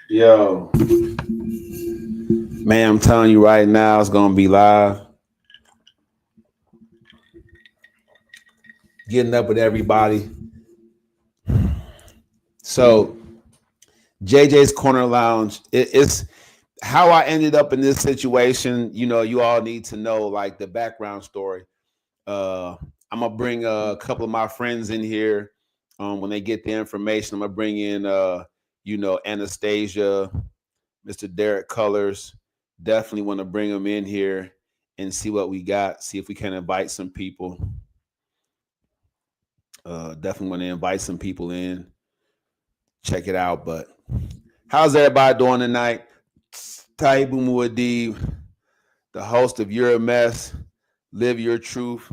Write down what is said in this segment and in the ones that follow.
Yo, man, I'm telling you right now, it's gonna be live. Getting up with everybody. So, JJ's Corner Lounge. It's how I ended up in this situation. You know, you all need to know like the background story. I'm gonna bring a couple of my friends in here. When they get the information, I'm gonna bring in, Anastasia, Mr. Derek Colors. Definitely want to bring them in here and see what we got. See if we can invite some people. Definitely want to invite some people in. Check it out. But how's everybody doing tonight? Taibu Muad'Dib, the host of You're a Mess, Live Your Truth,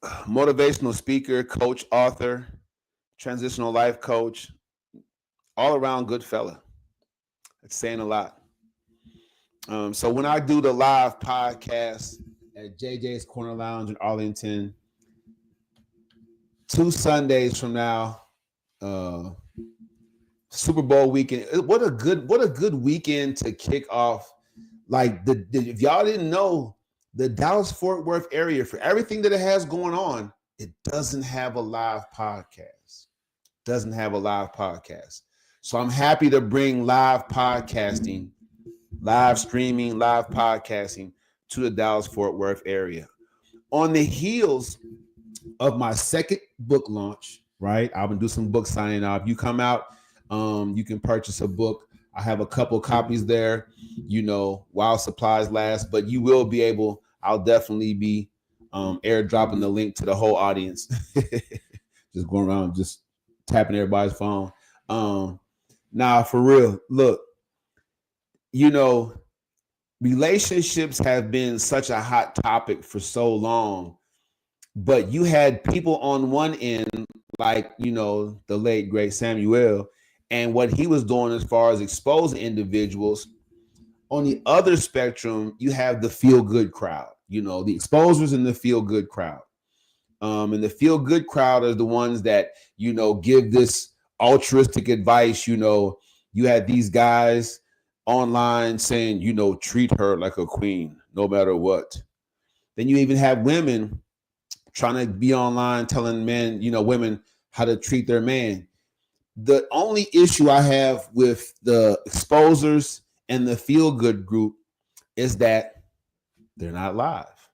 motivational speaker, coach, author, transitional life coach, all around good fella. It's saying a lot. So when I do the live podcast at JJ's Corner Lounge in Arlington, 2 Sundays from now, Super Bowl weekend. What a good weekend to kick off. Like if y'all didn't know, the Dallas-Fort Worth area, for everything that it has going on, it doesn't have a live podcast. So I'm happy to bring live podcasting, live streaming, live podcasting to the Dallas-Fort Worth area. On the heels of my second book launch, right? I'll do some book signing off. You come out, you can purchase a book. I have a couple copies there, while supplies last, but you will be able, I'll definitely be airdropping the link to the whole audience. Just going around, just tapping everybody's phone. Now, for real, look, relationships have been such a hot topic for so long, but you had people on one end, like, the late, great Samuel, and what he was doing as far as exposing individuals. On the other spectrum, you have the feel-good crowd, the exposers and the feel-good crowd. And the feel-good crowd are the ones that, give this altruistic advice. You had these guys online saying, treat her like a queen, no matter what. Then you even have women trying to be online telling men, women how to treat their man. The only issue I have with the exposers and the feel-good group is that they're not live,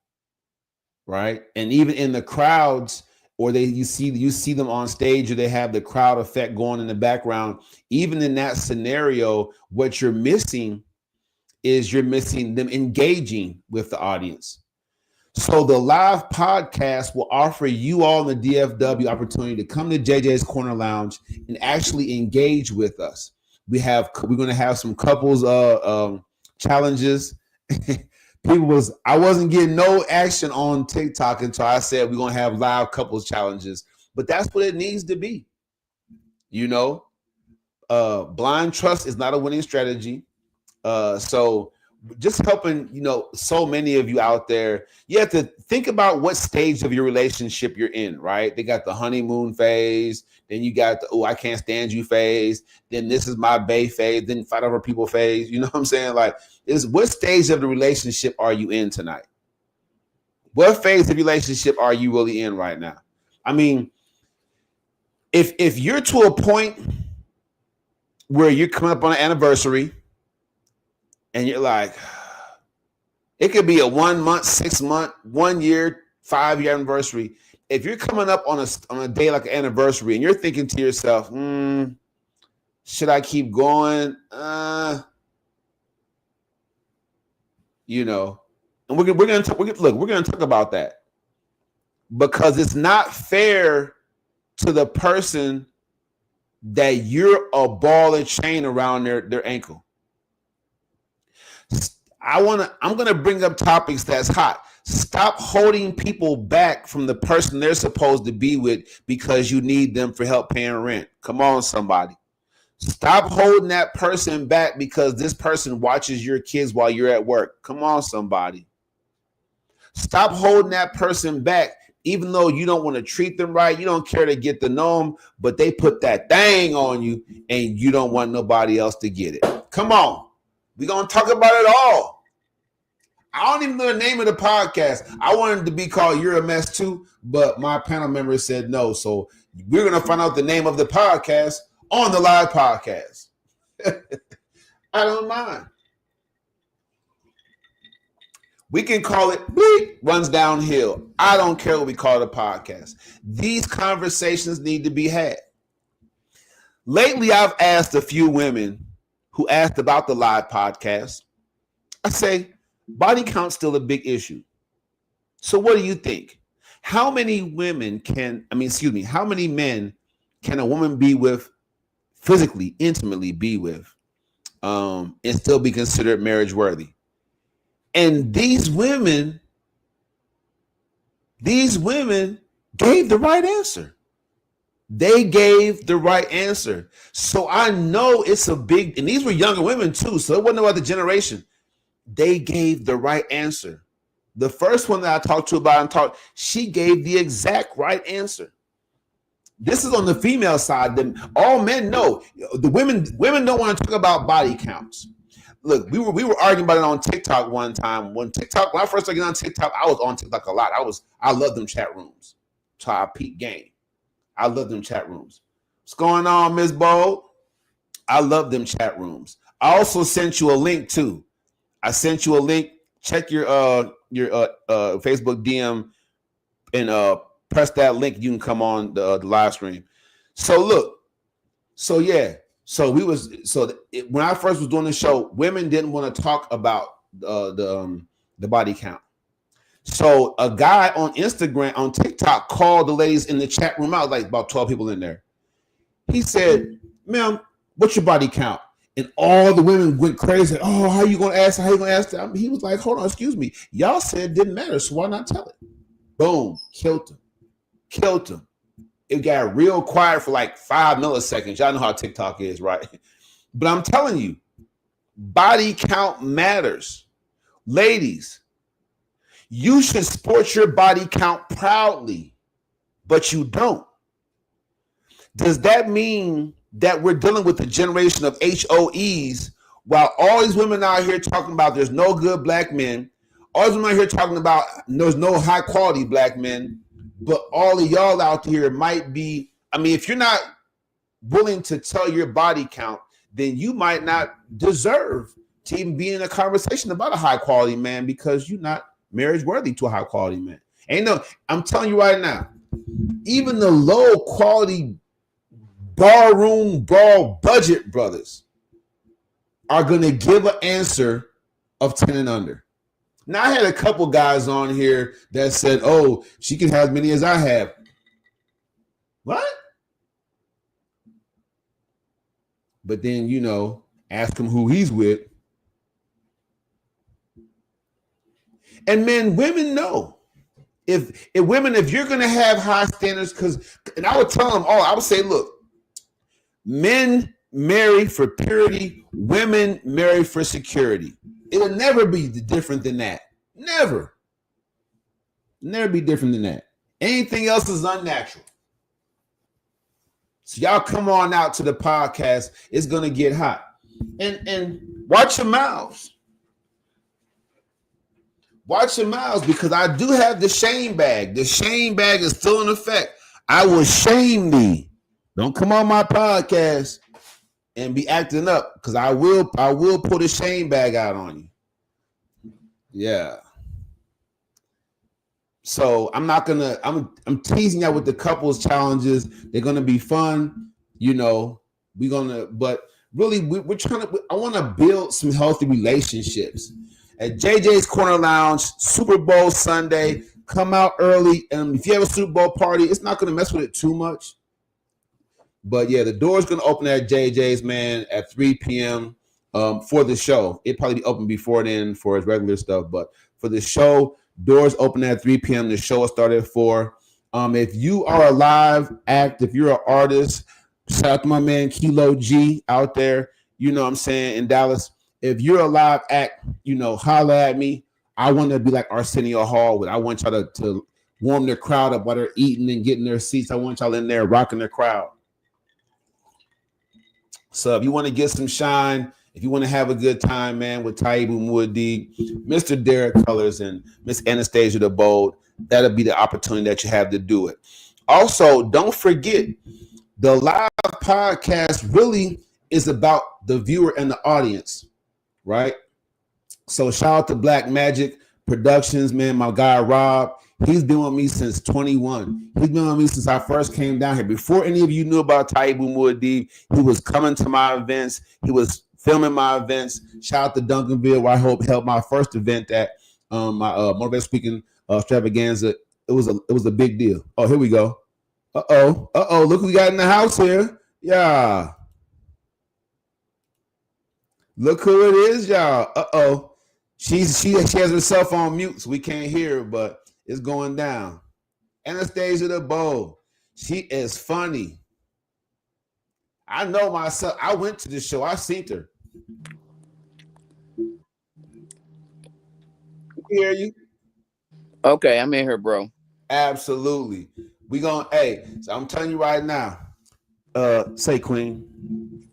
right? And even in the crowds, or you see them on stage, or they have the crowd effect going in the background. Even in that scenario, what you're missing is them engaging with the audience. So the live podcast will offer you all in the DFW opportunity to come to JJ's Corner Lounge and actually engage with us. We're going to have some couples challenges. I wasn't getting no action on TikTok until I said we're going to have live couples challenges, but that's what it needs to be. Blind trust is not a winning strategy. So just helping, so many of you out there, you have to think about what stage of your relationship you're in, right? They got the honeymoon phase. Then you got the, I can't stand you phase. Then this is my bae phase. Then fight over people phase. You know what I'm saying? Like, what stage of the relationship are you in tonight? What phase of relationship are you really in right now? I mean, if you're to a point where you're coming up on an anniversary, and you're like, it could be a 1 month, 6 month, 1 year, 5 year anniversary. If you're coming up on a day like an anniversary and you're thinking to yourself, should I keep going? And we're gonna talk about that, because it's not fair to the person that you're a ball and chain around their ankle. I'm gonna bring up topics that's hot. Stop holding people back from the person they're supposed to be with because you need them for help paying rent. Come on, somebody. Stop holding that person back because this person watches your kids while you're at work. Come on, somebody. Stop holding that person back, even though you don't want to treat them right. You don't care to get to know them, but they put that thing on you and you don't want nobody else to get it. Come on. We're going to talk about it all. I don't even know the name of the podcast. I wanted it to be called You're a Mess Too, but my panel members said no. So we're going to find out the name of the podcast on the live podcast. I don't mind. We can call it Bleep Runs Downhill. I don't care what we call the podcast. These conversations need to be had. Lately, I've asked a few women who asked about the live podcast. I say, body count's still a big issue. So what do you think? How many men can a woman be with, physically, intimately be with, and still be considered marriage worthy? And these women gave the right answer. They gave the right answer. So I know it's a big, and these were younger women too, so it wasn't about the generation. They gave the right answer. The first one that I talked to about she gave the exact right answer. This is on the female side. Then all men know. The women don't want to talk about body counts. Look, we were arguing about it on TikTok one time. When I first started getting on TikTok, I was on TikTok a lot. I love them chat rooms. So I peak game. I love them chat rooms. What's going on, Ms. Bold? I love them chat rooms. I also sent you a link too. I sent you a link. Check your Facebook DM and press that link. You can come on the live stream. So look. So yeah. So when I first was doing the show, women didn't want to talk about the body count. So a guy on Instagram, on TikTok, called the ladies in the chat room out, like about 12 people in there. He said, "Ma'am, what's your body count?" And all the women went crazy. "Oh, how you gonna ask? How you gonna ask that?" He was like, "Hold on, excuse me. Y'all said it didn't matter, so why not tell it?" Boom, killed him. It got real quiet for like 5 milliseconds. Y'all know how TikTok is, right? But I'm telling you, body count matters. Ladies, you should sport your body count proudly, but you don't. Does that mean that we're dealing with a generation of HOEs while all these women out here talking about there's no good black men, all these women out here talking about there's no high quality black men, but all of y'all out here might be, if you're not willing to tell your body count, then you might not deserve to even be in a conversation about a high quality man because you're not marriage worthy to a high quality man. I'm telling you right now, even the low quality barroom brawl budget brothers are going to give an answer of 10 and under. Now, I had a couple guys on here that said, "Oh, she can have as many as I have." What? But then, ask him who he's with. And women know. If you're going to have high standards, and I would tell them all, I would say, look, men marry for purity, women marry for security. It'll never be different than that. Never be different than that. Anything else is unnatural. So y'all come on out to the podcast. It's going to get hot. And watch your mouths. Watch your mouths, because I do have the shame bag. The shame bag is still in effect. I will shame thee. Don't come on my podcast and be acting up, because I will put a shame bag out on you. Yeah. So I'm teasing out with the couples challenges. They're gonna be fun, but really we're trying to. I want to build some healthy relationships. At JJ's Corner Lounge, Super Bowl Sunday. Come out early, and if you have a Super Bowl party, it's not gonna mess with it too much. But yeah, the door's gonna open at JJ's, man, at 3 p.m. For the show. It'll probably be open before then for his regular stuff, but for the show, Doors open at 3 p.m. The show started at 4. If you are a live act, if you're an artist, shout out to my man Kilo G out there, you know what I'm saying, in Dallas. If you're a live act, holla at me. I want to be like Arsenio Hall. I want y'all to warm their crowd up while they're eating and getting their seats. I want y'all in there rocking the crowd. So if you want to get some shine, if you want to have a good time, man, with Taibu Muad'Dib, Mr. Derek Colors, and Miss Anastasia the Bold, that'll be the opportunity that you have to do it. Also, don't forget, the live podcast really is about the viewer and the audience, right? So shout out to Black Magic Productions, man, my guy Rob. He's been with me since 21. He's been with me since I first came down here. Before any of you knew about Taibu Muad'Dib, he was coming to my events. He was filming my events. Shout out to Duncanville, where I held my first event at my motivational speaking extravaganza. It was a big deal. Oh, here we go. Look who we got in the house here. Yeah. Look who it is, y'all. She has herself on mute, so we can't hear her, but it's going down. Anastasia the Bold. She is funny. I know myself. I went to the show. I seen her. We hear you. Okay, I'm in here, bro. Absolutely. So I'm telling you right now. Say Queen.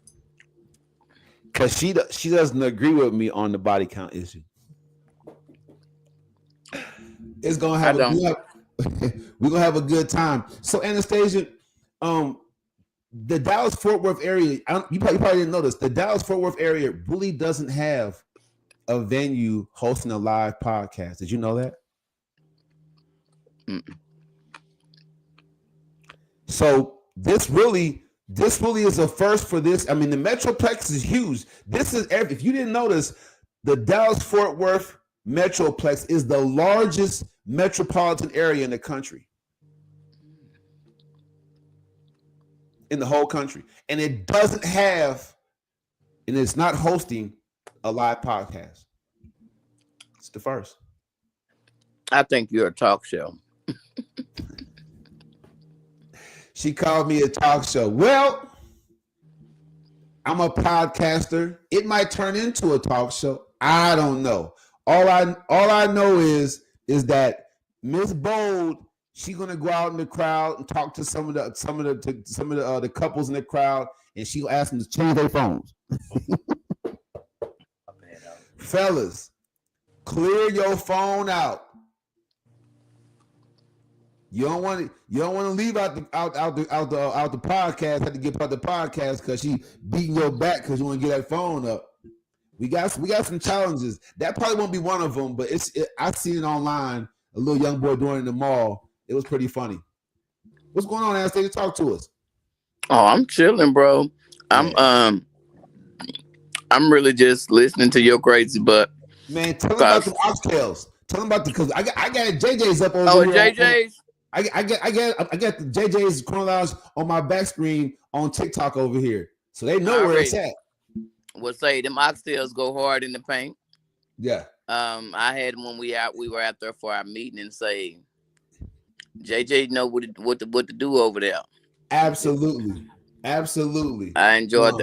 Because she doesn't agree with me on the body count issue. It's gonna have we're gonna have a good time. So Anastasia, the Dallas Fort Worth area, you probably didn't notice, the Dallas Fort Worth area really doesn't have a venue hosting a live podcast. Did you know that? Mm-mm. So this really is a first for this. I mean, the Metroplex is huge. If you didn't notice, the Dallas Fort Worth Metroplex is the largest metropolitan area in the country. In the whole country. And it doesn't have, and it's not hosting a live podcast. It's the first. I think you're a talk show. She called me a talk show. Well, I'm a podcaster. It might turn into a talk show. I don't know. All I know is that Miss Bold, she's gonna go out in the crowd and talk to some of the couples in the crowd, and she'll ask them to change their phones. Fellas, clear your phone out. You don't want to leave out the podcast. Have to get out the podcast because she beating your back because you want to get that phone up. We got some challenges. That probably won't be one of them, but I seen it online. A little young boy doing it in the mall. It was pretty funny. What's going on, Anastasia? Talk to us. Oh, I'm chilling, bro. Yeah. I'm really just listening to your crazy butt. Man, tell them about the oxtails. Tell them about because I got JJ's up over here. JJ's. I got the JJ's Corner on my back screen on TikTok over here, so they know where it's at. Well, say them oxtails go hard in the paint. Yeah. I had them when we were out there for our meeting and say, JJ know what to do over there. Absolutely. I enjoyed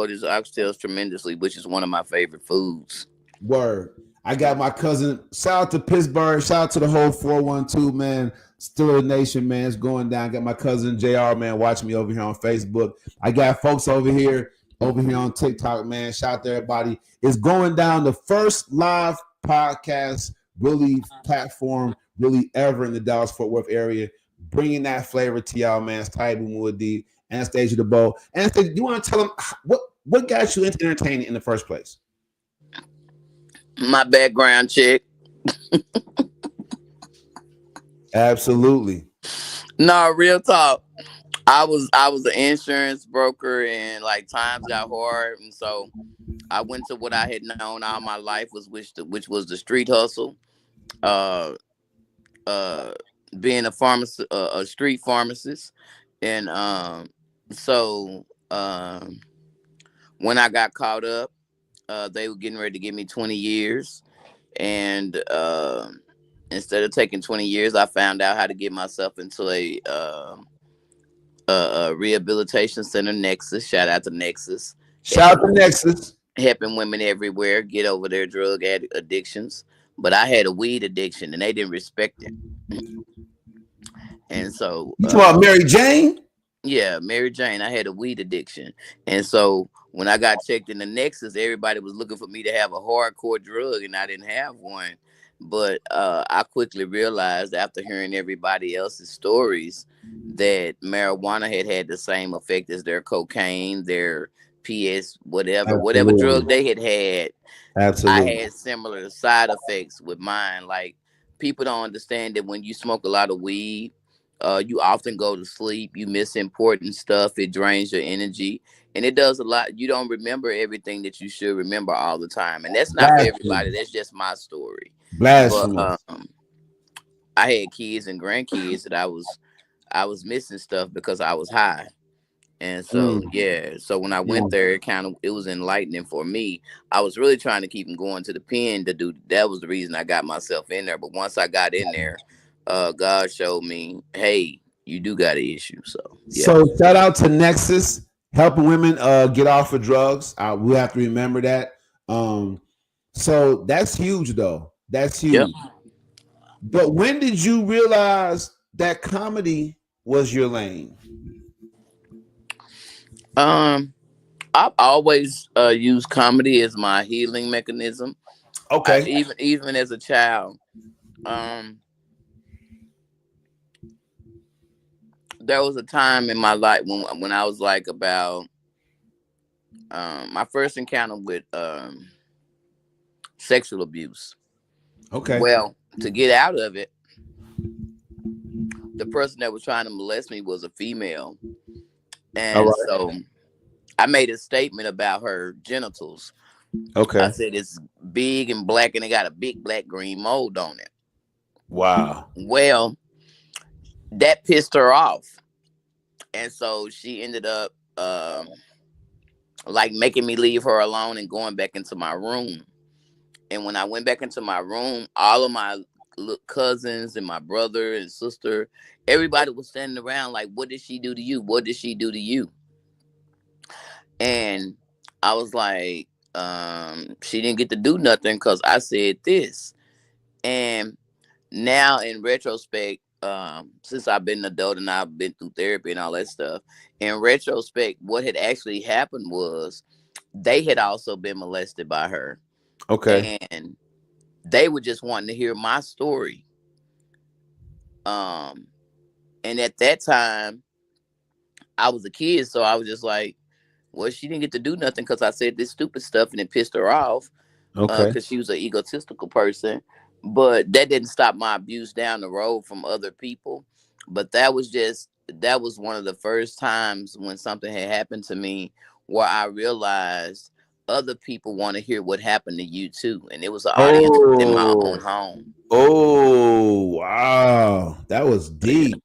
his oxtails tremendously, which is one of my favorite foods. Word. I got my cousin. Shout out to Pittsburgh. Shout out to the whole 412, man. Steeler Nation, man. It's going down. Got my cousin JR, man, watching me over here on Facebook. I got folks over here on TikTok, man. Shout out to everybody. It's going down. The first live podcast really platform really ever in the Dallas-Fort Worth area. Bringing that flavor to y'all, man. It's Taibu Muad'Dib, Anastasia the Bold. Anastasia, do you want to tell them what got you into entertaining in the first place? My background check. Absolutely. No, real talk. I was an insurance broker, and like times got hard, and so I went to what I had known all my life which was the street hustle. Being a pharmacist, a street pharmacist, and so when I got caught up, they were getting ready to give me 20 years, and Instead of taking 20 years, I found out how to get myself into a rehabilitation center, Nexus. Shout out to Nexus, Shout helping out to Nexus. helping women everywhere get over their addictions. But I had a weed addiction, and they didn't respect it. And so, You talking about Mary Jane? yeah, Mary Jane. I had a weed addiction, and so when I got checked in the Nexus, everybody was looking for me to have a hardcore drug, and I didn't have one. But I quickly realized after hearing everybody else's stories that marijuana had the same effect as their cocaine, their PS, whatever drug Absolutely. they had. I Absolutely. had similar side effects with mine. Like, people don't understand that when you smoke a lot of weed, you often go to sleep. You miss important stuff. It drains your energy, and it does a lot. You don't remember everything that you should remember all the time, and that's not for everybody. Blasphemous. That's just my story. But Blasphemous. I had kids and grandkids that I was missing stuff because I was high. And so, Mm, yeah, so when I went mm. there, it was enlightening for me. I was really trying to keep them going to the pen to do. That was the reason I got myself in there. But once I got in there, God showed me, hey, you do got an issue. So yeah, So shout out to Nexus helping women get off of drugs. We have to remember that. Um, so that's huge, though. That's yep. huge. But when did you realize that comedy was your lane? Um, I've always used comedy as my healing mechanism. Okay. Even as a child, um, there was a time in my life when I was like about my first encounter with sexual abuse. Okay. Well, to get out of it, the person that was trying to molest me was a female, All and right. so I made a statement about her genitals. I Okay. said it's big and black, and it got a big black green mold on it. Wow. Well, that pissed her off, and so she ended up like making me leave her alone and going back into my room. And when I went back into my room, all of my cousins and my brother and sister, everybody was standing around like, "What did she do to you? What did she do to you?" And I was like, she didn't get to do nothing because I said this. And now in retrospect, since I've been an adult and I've been through therapy and all that stuff, in retrospect, what had actually happened was they had also been molested by her, Okay. and they were just wanting to hear my story. Um, and at that time, I was a kid, so I was just like, well, she didn't get to do nothing because I said this stupid stuff and it pissed her off Okay. because she was an egotistical person. But that didn't stop my abuse down the road from other people. But that was one of the first times when something had happened to me where I realized other people want to hear what happened to you too. And it was an audience within my own Oh. home. Oh. Wow. That was So yeah. deep.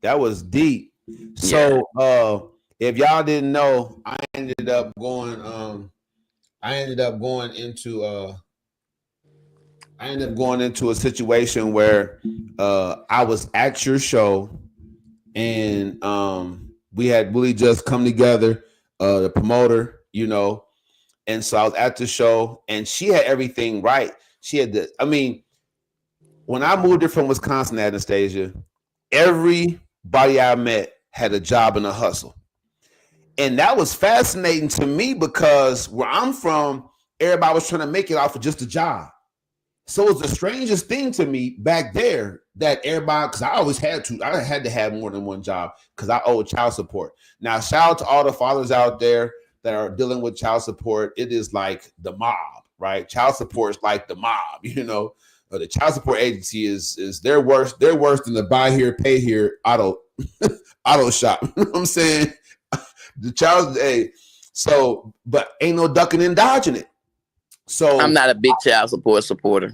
That was deep. Yeah. So if y'all didn't know, I ended up going into I ended up going into a situation where I was at your show and we had really just come together, the promoter, and so I was at the show and she had everything right. She had when I moved here from Wisconsin, Anastasia, everybody I met had a job and a hustle. And that was fascinating to me because where I'm from, everybody was trying to make it off of just a job. So it was the strangest thing to me back there that everybody, because I had to have more than one job because I owed child support. Now, shout out to all the fathers out there that are dealing with child support. It is like the mob, right? Child support is like the mob, The child support agency is they're worse. They're worse than the buy here, pay here auto shop. You know what I'm saying? The child, hey, so but ain't no ducking and dodging it. I'm So not a big child support supporter.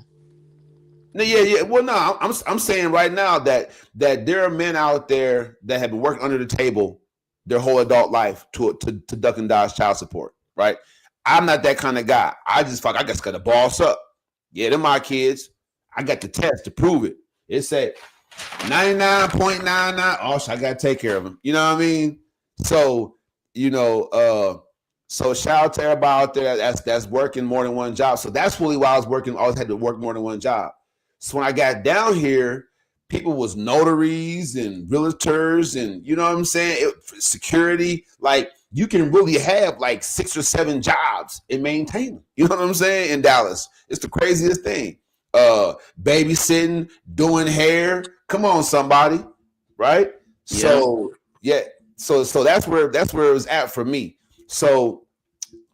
no, yeah, yeah. Well, no, I'm saying right now that there are men out there that have been working under the table their whole adult life to duck and dodge child support. Right? I'm not that kind of guy. I just got to boss up. Yeah, they're my kids. I got the test to prove it. It said 99.99. Oh, so I got to take care of him. You know what I mean? So, so shout out to everybody out there that's working more than one job. So that's really why I was working. I always had to work more than one job. So when I got down here, people was notaries and realtors and you know what I'm saying? Security. Like you can really have like 6 or 7 jobs and maintain them. You know what I'm saying? In Dallas. It's the craziest thing. Babysitting, doing hair. Come on, somebody. Right? Yeah. So yeah. So that's where it was at for me. So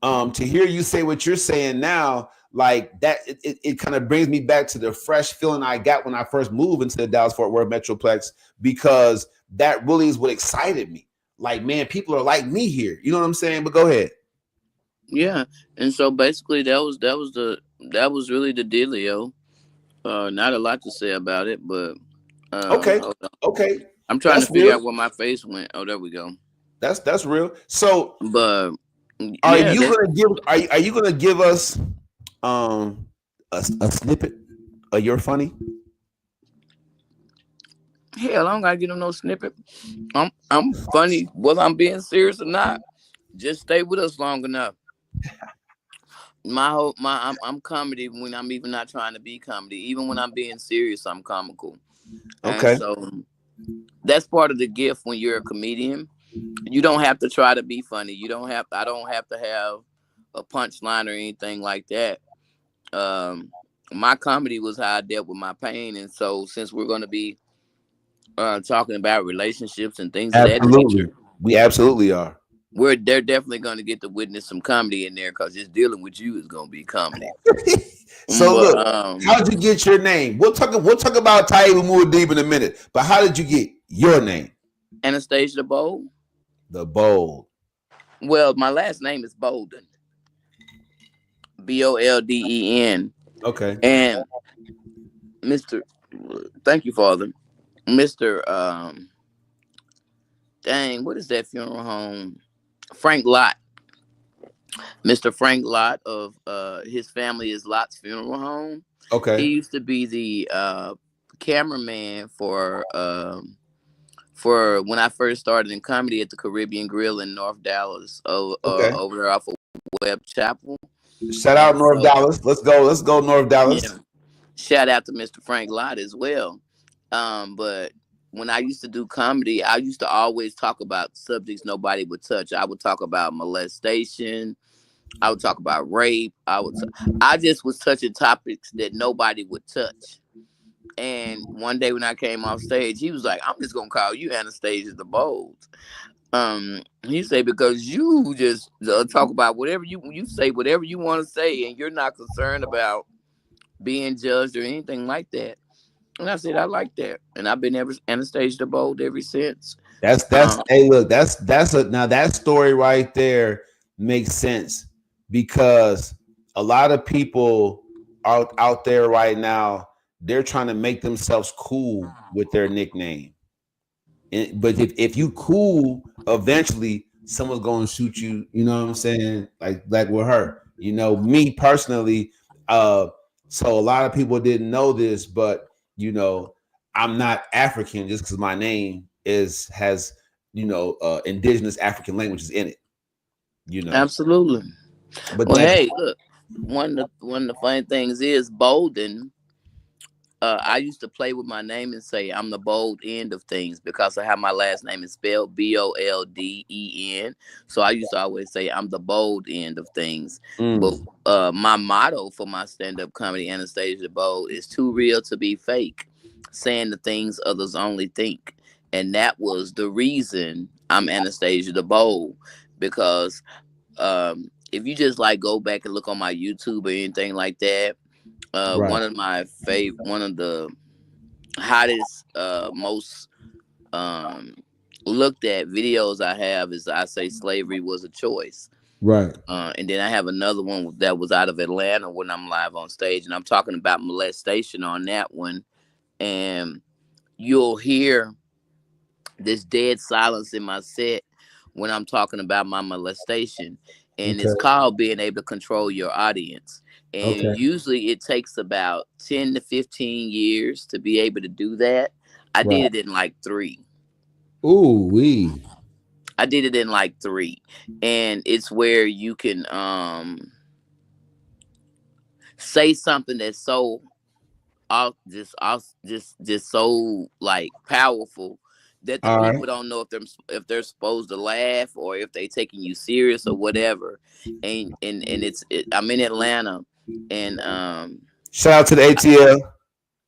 to hear you say what you're saying now, like that, it kind of brings me back to the fresh feeling I got when I first moved into the Dallas-Fort Worth Metroplex, because that really is what excited me. Like, man, people are like me here. You know what I'm saying? But go ahead. Yeah, and so basically that was really the dealio. Not a lot to say about it, but Okay. I'm trying to figure out where my face went. Oh, there we go. That's real. So, but are you gonna give us a snippet of your funny? Hell, I don't gotta get them no snippet. I'm funny, whether I'm being serious or not. Just stay with us long enough. I'm comedy when I'm even not trying to be comedy. Even when I'm being serious, I'm comical. Okay. And so that's part of the gift when you're a comedian. You don't have to try to be funny. I don't have to have a punchline or anything like that. My comedy was how I dealt with my pain. And so since we're going to be talking about relationships and things of that nature, we absolutely are. They're definitely going to get to witness some comedy in there, because just dealing with you is going to be comedy. So look, how did you get your name? We'll talk about Taibu Muad'Dib in a minute, but how did you get your name? Anastasia the Bold. The Bold. Well, my last name is Bolden. Bolden. Okay. And Mr. Thank you, Father. Mr. Dang, what is that funeral home? Frank Lott. Mr. Frank Lott of his family is Lott's Funeral Home. Okay. He used to be the cameraman for when I first started in comedy at the Caribbean Grill in North Dallas, over there off of Webb Chapel. Shout out North Dallas. Let's go North Dallas. Yeah. Shout out to Mr. Frank Lott as well. But when I used to do comedy, I used to always talk about subjects nobody would touch. I would talk about molestation. I would talk about rape. I just was touching topics that nobody would touch. And one day when I came off stage, he was like, "I'm just gonna call you Anastasia the Bold." He said, because you just talk about whatever you say, whatever you want to say, and you're not concerned about being judged or anything like that. And I said, I like that, and I've been Anastasia the Bold ever since. That's hey, look, now that story right there makes sense, because a lot of people out there right now, they're trying to make themselves cool with their nickname. But if you cool, eventually someone's going to shoot you. You know what I'm saying? Like with her. You know, me personally. So a lot of people didn't know this, but you know, I'm not African just because my name has indigenous African languages in it. You know, absolutely. But well, hey, look, one of the funny things is Bolden. I used to play with my name and say I'm the bold end of things, because of how my last name is spelled, Bolden. So I used to always say I'm the bold end of things. But my motto for my stand-up comedy, Anastasia Bold, is too real to be fake, saying the things others only think. And that was the reason I'm Anastasia the Bold, because if you just like go back and look on my YouTube or anything like that, right. One of the hottest, most looked at videos I have is I say slavery was a choice. Right. And then I have another one that was out of Atlanta when I'm live on stage, and I'm talking about molestation on that one. And you'll hear this dead silence in my set when I'm talking about my molestation. And it's called being able to control your audience. And Okay. usually it takes about 10 to 15 years to be able to do that. I Right. did it in like 3. Ooh, we. I did it in like 3. And it's where you can say something that's so just so like powerful that the All right. people don't know if they're supposed to laugh or if they taking you serious or whatever. I'm in Atlanta, and Shout out to the ATL.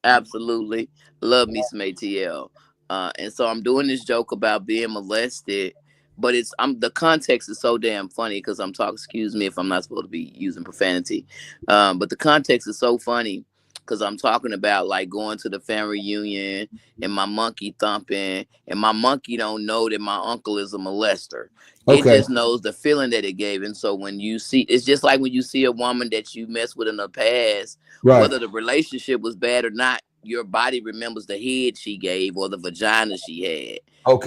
absolutely love me some ATL. And so I'm doing this joke about being molested, but I'm the context is so damn funny because I'm talking. Excuse me if I'm not supposed to be using profanity, but the context is so funny because I'm talking about like going to the family reunion and my monkey thumping, and my monkey don't know that my uncle is a molester. It Okay. just knows the feeling that it gave. And so when you see, it's just like when you see a woman that you messed with in the past, Right. whether the relationship was bad or not, your body remembers the head she gave or the vagina she had.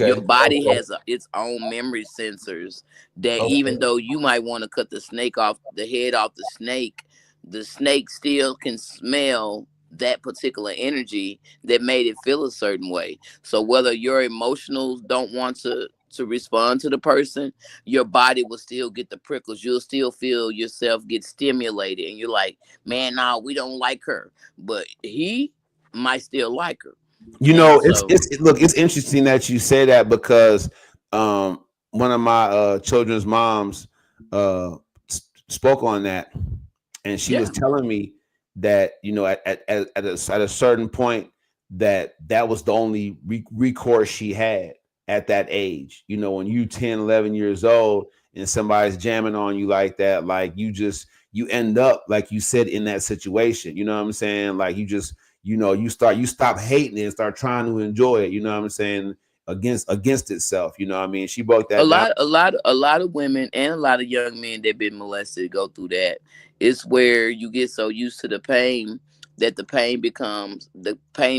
Your Okay. body Okay. has its own memory sensors that Okay. even though you might want to cut the head off the snake still can smell that particular energy that made it feel a certain way. So whether your emotionals don't want to respond to the person, your body will still get the prickles. You'll still feel yourself get stimulated, and you're like, man, nah, we don't like her, but he might still like her. You And know, it's so, it's it, look, it's interesting that you say that because one of my children's moms spoke on that, and she was yeah, telling me that at a certain point that was the only recourse she had at that age. You know, when you 10, 11 years old and somebody's jamming on you like that, like you end up like you said in that situation. You know what I'm saying? Like you stop hating it and start trying to enjoy it. You know what I'm saying? Against itself. You know what I mean? She broke a that down. lot, a lot, a lot of women and a lot of young men that been molested go through that. It's where you get so used to the pain that the pain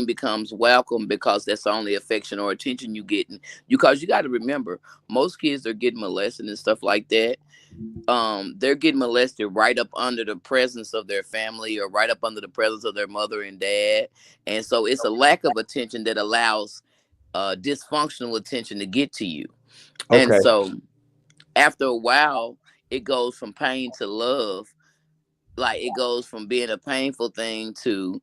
becomes welcome because that's the only affection or attention you getting. Because you got to remember, most kids are getting molested and stuff like that. They're getting molested right up under the presence of their family or right up under the presence of their mother and dad. And so it's a lack of attention that allows dysfunctional attention to get to you. And Okay. so after a while, it goes from pain to love. Like it goes from being a painful thing to,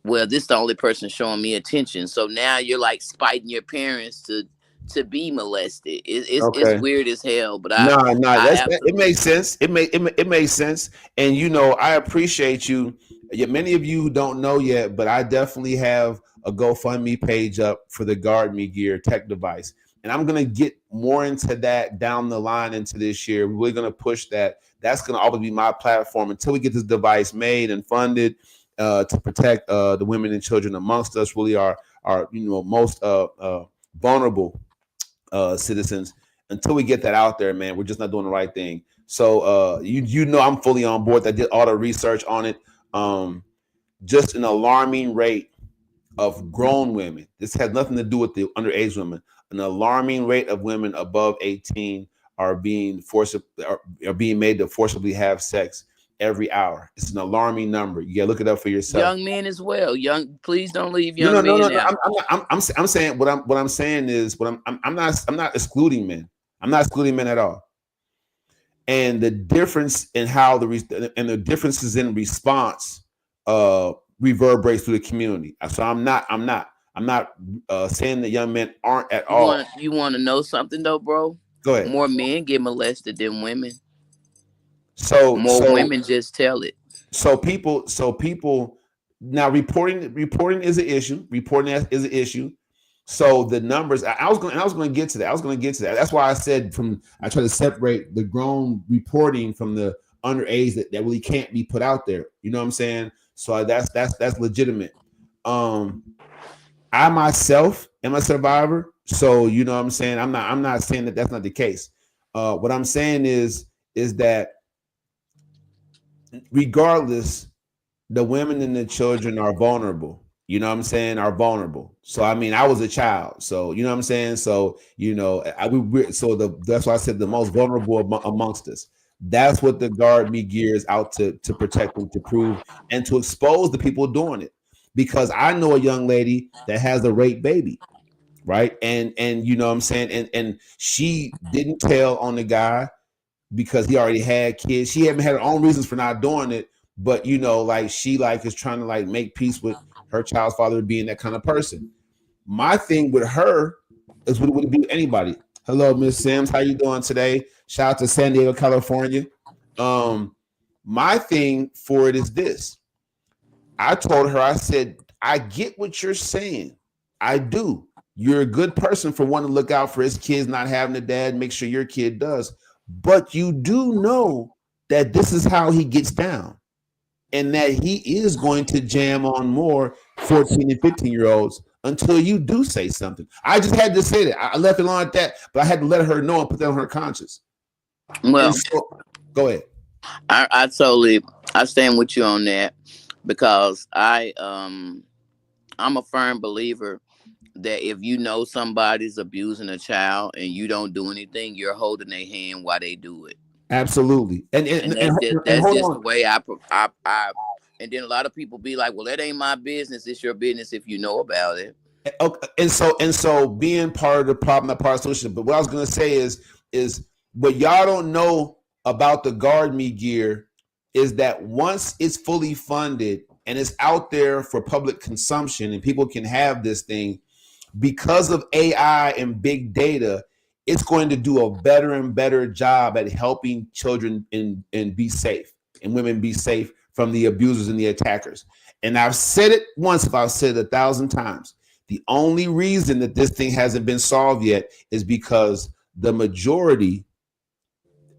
well, this the only person showing me attention. So now you're like spiting your parents to be molested. It's Okay. weird as hell, but I Nah, nah, I it makes absolutely, sense. It makes sense. And I appreciate you. Yeah, many of you who don't know yet, but I definitely have a GoFundMe page up for the Guard Me Gear tech device. And I'm gonna get more into that down the line into this year. We're gonna push that. That's gonna always be my platform until we get this device made and funded to protect the women and children amongst us, really our most vulnerable citizens. Until we get that out there, man, we're just not doing the right thing. So I'm fully on board. I did all the research on it. Um, just an alarming rate of grown women. This has nothing to do with the underage women. An alarming rate of women above 18 are being made to forcibly have sex every hour. It's an alarming number. You gotta look it up for yourself. young men as well. Please don't leave No, no, young no, no, men no. out. I'm saying what I'm saying is I'm not excluding men. I'm not excluding men at all. And the difference in how the differences in response reverberates through the community. So I'm not saying that young men aren't at all. You want to know something though, bro? Go ahead. More men get molested than women. So More so women just tell it. so people now reporting is an issue. Reporting is an issue. So the numbers, I was going to get to that. I was going to get to that. That's why I try to separate the grown reporting from the underage that really can't be put out there. You know what I'm saying? So that's legitimate. Um, I myself am a survivor, so you know what I'm saying. I'm not saying that that's not the case. What I'm saying is that regardless, the women and the children are vulnerable. You know what I'm saying? Are vulnerable. So I mean, I was a child. So you know what I'm saying. So that's why I said the most vulnerable amongst us. That's what the Guard Me gear is out to protect and to prove and to expose the people doing it. Because I know a young lady that has a rape baby, right? And you know what I'm saying? And she didn't tell on the guy because he already had kids. She had her own reasons for not doing it, but you know, like she like is trying to like make peace with her child's father being that kind of person. My thing with her is what it would be with anybody. Hello, Miss Sims. How you doing today? Shout out to San Diego, California. My thing for it is this. I told her, I said, I get what you're saying. I do. You're a good person for wanting to look out for his kids not having a dad, make sure your kid does. But you do know that this is how he gets down and that he is going to jam on more 14 and 15-year-olds until you do say something. I just had to say that. I left it alone at that, but I had to let her know and put that on her conscience. Well, so, go ahead. I totally I stand with you on that because I'm a firm believer that if you know somebody's abusing a child and you don't do anything, you're holding their hand while they do it. Absolutely. And That's hold just the on. way I and then a lot of people be like, well, that ain't my business. It's your business if you know about it. Okay, and so being part of the problem, not part of the solution. But what I was gonna say is what y'all don't know about the Guard Me gear is that once it's fully funded and it's out there for public consumption and people can have this thing, because of AI and big data, it's going to do a better and better job at helping children and be safe and women be safe from the abusers and the attackers. And I've said it once, if I've said it 1,000 times. The only reason that this thing hasn't been solved yet is because the majority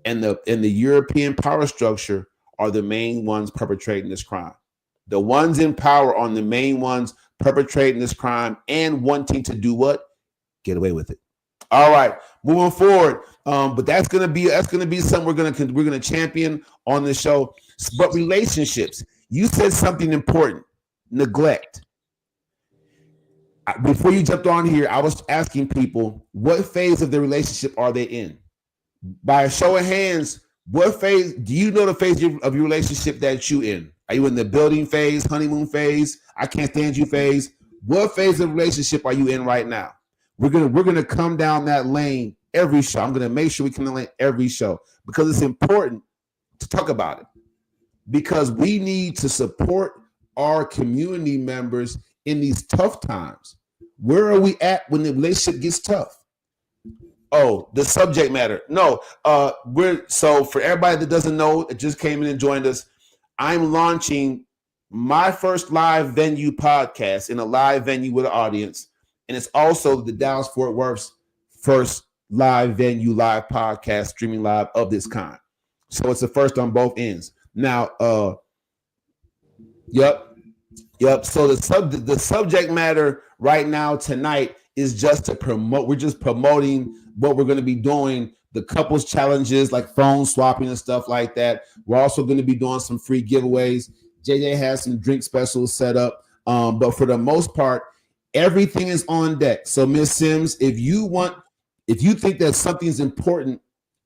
and the European power structure are the main ones perpetrating this crime. The ones in power are the main ones perpetrating this crime and wanting to do what? Get away with it. All right, moving forward. But that's gonna be something we're gonna champion on the show. But relationships, you said something important. Neglect. Before you jumped on here, I was asking people what phase of the relationship are they in. By a show of hands, what phase do you know the phase of your relationship that you in? Are you in the building phase, honeymoon phase, I can't stand you phase? What phase of relationship are you in right now? We're gonna come down that lane every show. I'm gonna make sure we come down the lane every show because it's important to talk about it. Because we need to support our community members in these tough times. Where are we at when the relationship gets tough? Oh, the subject matter. No, so for everybody that doesn't know, that just came in and joined us, I'm launching my first live venue podcast in a live venue with an audience. And it's also the Dallas Fort Worth's first live venue, live podcast, streaming live of this kind. So it's the first on both ends. Now, yep. So the subject matter right now tonight is just to promote. We're just promoting what we're going to be doing, the couples challenges like phone swapping and stuff like that. We're also going to be doing some free giveaways. JJ has some drink specials set up. But for the most part, everything is on deck. So Miss Sims, if you think that something's important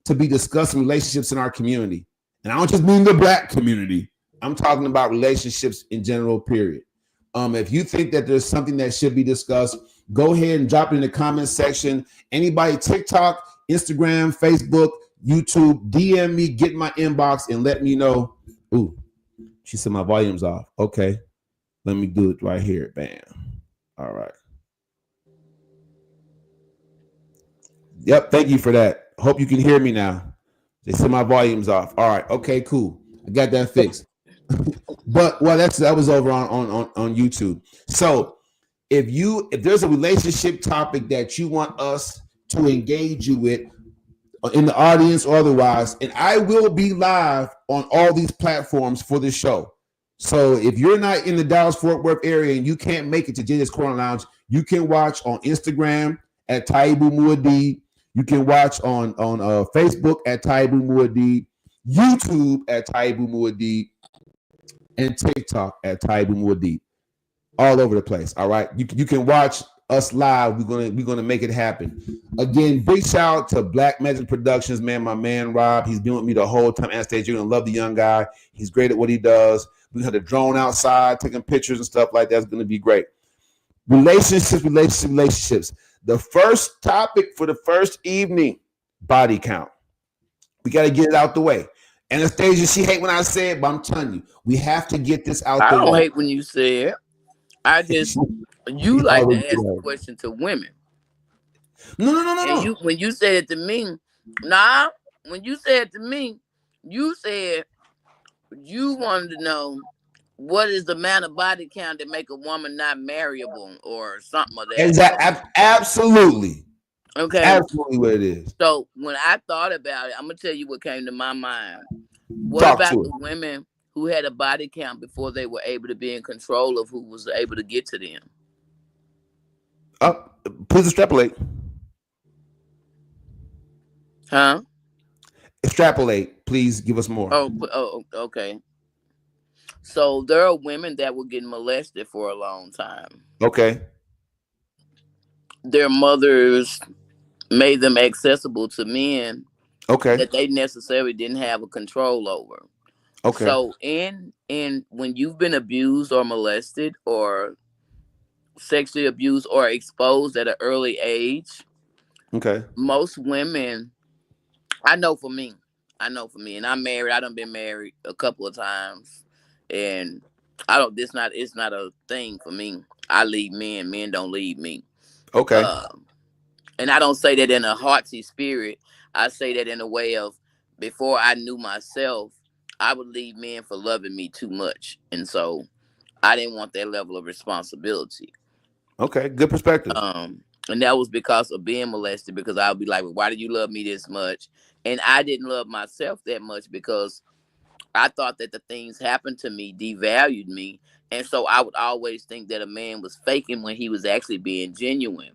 to be discussed in relationships in our community, and I don't just mean the Black community, I'm talking about relationships in general, period. If you think that there's something that should be discussed, go ahead and drop it in the comments section. Anybody, TikTok, Instagram, Facebook, YouTube, DM me, get my inbox, and let me know. Ooh, she said my volume's off. Okay, let me do it right here. Bam. All right. Yep, thank you for that. Hope you can hear me now. They said my volume's off. All right, okay, cool. I got that fixed. But that was over on YouTube. So if there's a relationship topic that you want us to engage you with in the audience or otherwise, and I will be live on all these platforms for the show. So if you're not in the Dallas Fort Worth area and you can't make it to JJ's Corner Lounge, you can watch on Instagram at Taibu Muad'Dib. You can watch on Facebook at Taibu Muad'Dib, YouTube at Taibu Muad'Dib, and TikTok at Taibu Muad'Dib. All over the place. All right. You can watch us live. We're gonna make it happen. Again, big shout out to Black Magic Productions, man. My man Rob, he's been with me the whole time. Anastasia, you're gonna love the young guy. He's great at what he does. We had a drone outside taking pictures and stuff like that. It's gonna be great. Relationships. The first topic for the first evening: body count. We got to get it out the way. Anastasia, she hate when I say it, but I'm telling you, we have to get this out I the don't way. hate when you say it. I just you like to ask the question to women. No. And you when you said it to me, when you said it to me, you said you wanted to know what is the amount of body count that make a woman not marriable or something of that. Exactly. Absolutely. Okay. Absolutely what it is. So when I thought about it, I'm gonna tell you what came to my mind. What Talk about to the women who had a body count before they were able to be in control of who was able to get to them? Please extrapolate. Huh? Extrapolate. Please give us more. Oh, okay. So there are women that were getting molested for a long time. Okay. Their mothers made them accessible to men that they necessarily didn't have a control over. Okay. So in when you've been abused or molested or sexually abused or exposed at an early age, okay, most women, I know for me, and I'm married. I done been married a couple of times, and it's not a thing for me. I lead men don't lead me. Okay. And I don't say that in a hearty spirit. I say that in a way of, before I knew myself, I would leave men for loving me too much. And so I didn't want that level of responsibility. Okay, good perspective. And that was because of being molested, because I would be like, well, why do you love me this much? And I didn't love myself that much because I thought that the things happened to me devalued me. And so I would always think that a man was faking when he was actually being genuine.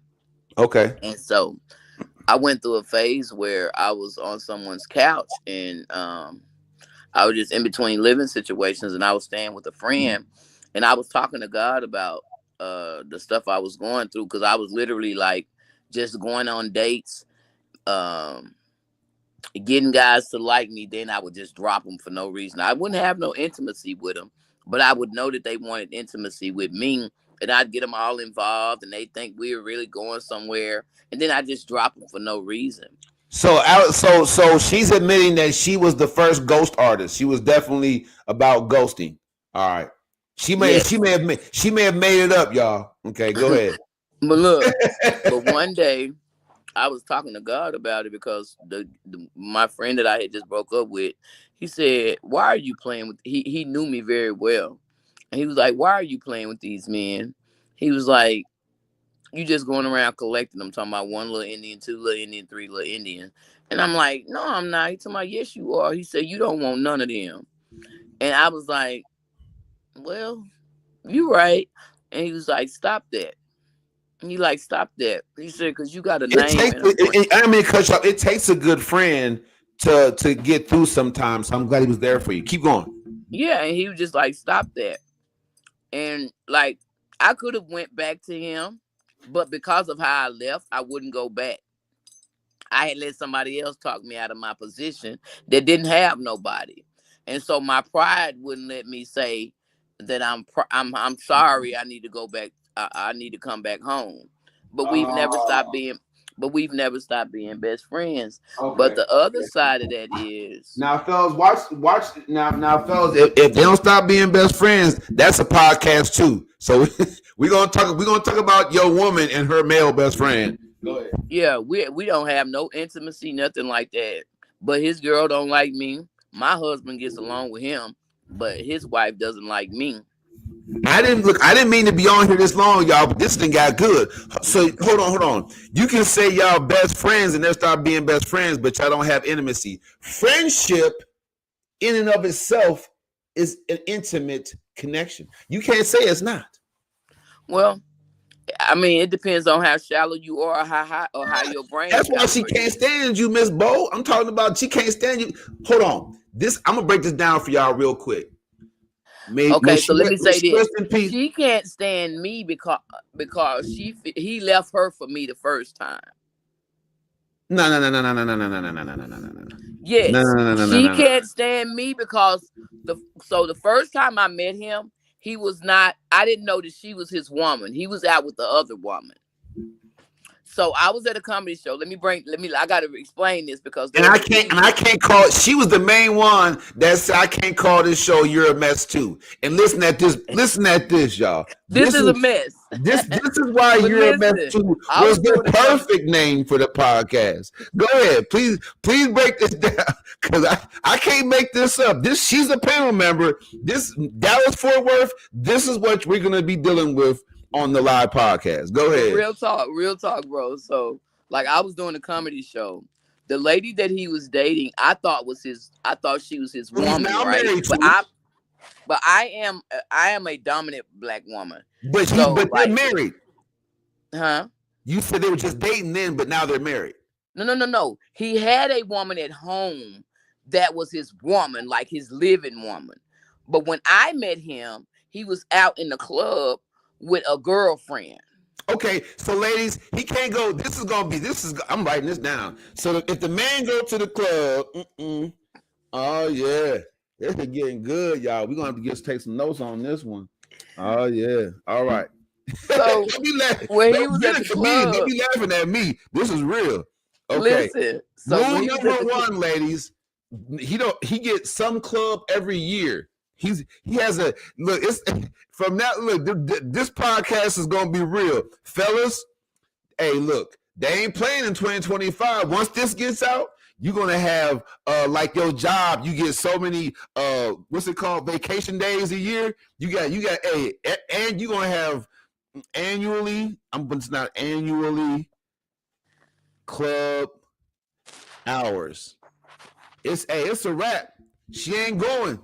Okay. And so I went through a phase where I was on someone's couch, and I was just in between living situations, and I was staying with a friend, and I was talking to God about the stuff I was going through, because I was literally like just going on dates, getting guys to like me. Then I would just drop them for no reason. I wouldn't have no intimacy with them, but I would know that they wanted intimacy with me, and I'd get them all involved, and they think we were really going somewhere, and then I just drop them for no reason. So she's admitting that she was the first ghost artist. She was definitely about ghosting. All right. She may have made it up, y'all. Okay, go ahead. But look, but one day I was talking to God about it, because my friend that I had just broke up with, he said, "Why are you playing with?" He knew me very well, and he was like, "Why are you playing with these men?" He was like, "You just going around collecting them, talking about one little Indian, two little Indian, three little Indian." And I'm like, "No, I'm not." He talking about, "Yes, you are." He said, "You don't want none of them." And I was like, "Well, you right." And he was like, "Stop that." And he like, "Stop that." He said, "Because you got a name and a friend." I mean, cut you off. It takes a good friend to get through sometimes. So I'm glad he was there for you. Keep going. Yeah, and he was just like, "Stop that." And like, I could have went back to him, but because of how I left, I wouldn't go back. I had let somebody else talk me out of my position that didn't have nobody, and so my pride wouldn't let me say that I'm sorry. I need to go back. I need to come back home. But we've never stopped being. But we've never stopped being best friends. Okay. But the other side of that is, now, fellas, watch now, fellas. If they don't stop being best friends, that's a podcast too. So we're gonna talk about your woman and her male best friend. Go ahead. Yeah, we don't have no intimacy, nothing like that. But his girl don't like me. My husband gets along with him, but his wife doesn't like me. I didn't mean to be on here this long, y'all, but this thing got good. So hold on. You can say y'all best friends and they'll start being best friends, but y'all don't have intimacy. Friendship in and of itself is an intimate connection. You can't say it's not. Well, I mean, it depends on how shallow you are, or how your brain. That's why she can't stand you, Miss Bo. I'm talking about she can't stand you. Hold on. I'm gonna break this down for y'all real quick. Okay, so let me may say she this: rest in peace. she can't stand me because he left her for me the first time. No, no, no, no, no, no, no, no, no, no, no, no, no, no, no, no. Yes, No, no, no, no, no, she no, no. can't stand me because the first time I met him, he was not. I didn't know that she was his woman. He was out with the other woman. So I was at a comedy show. I got to explain this because And there's I a can't, and video. I can't call. She was the main one that said, "I can't call this show. You're a mess too." And listen at this. Listen at this, y'all. This is a mess. This is why But You're a Mess listen, too I was was the doing a comedy. perfect name for the podcast. Go ahead, please break this down because I can't make this up. She's a panel member. This Dallas Fort Worth. This is what we're gonna be dealing with on the live podcast. Go But ahead. real talk, bro. So like I was doing a comedy show. The lady that he was dating, I thought she was his Who he's woman, now right? married But to, I am a dominant black woman. but So they're like, married. huh? You said they were just dating then, but now they're married. No. He had a woman at home that was his woman, like his living woman. But when I met him, he was out in the club with a girlfriend. Okay, so ladies, he can't go. I'm writing this down. So if the man go to the club, oh yeah, this is getting good, y'all. We're gonna have to take some notes on this one. Oh yeah, all right. So Don't be laughing. when he Don't was get at a the comedian. Don't club, be laughing at me. This is real. Okay. listen. So Rule when he was number at the club, one, ladies. He gets some club every year. He has a look. It's from that look. This podcast is gonna be real, fellas. Hey, look, they ain't playing in 2025. Once this gets out, you're gonna have like your job. You get so many what's it called? Vacation days a year. You got and you're gonna have annually. It's not annually club hours. It's a wrap. She ain't going.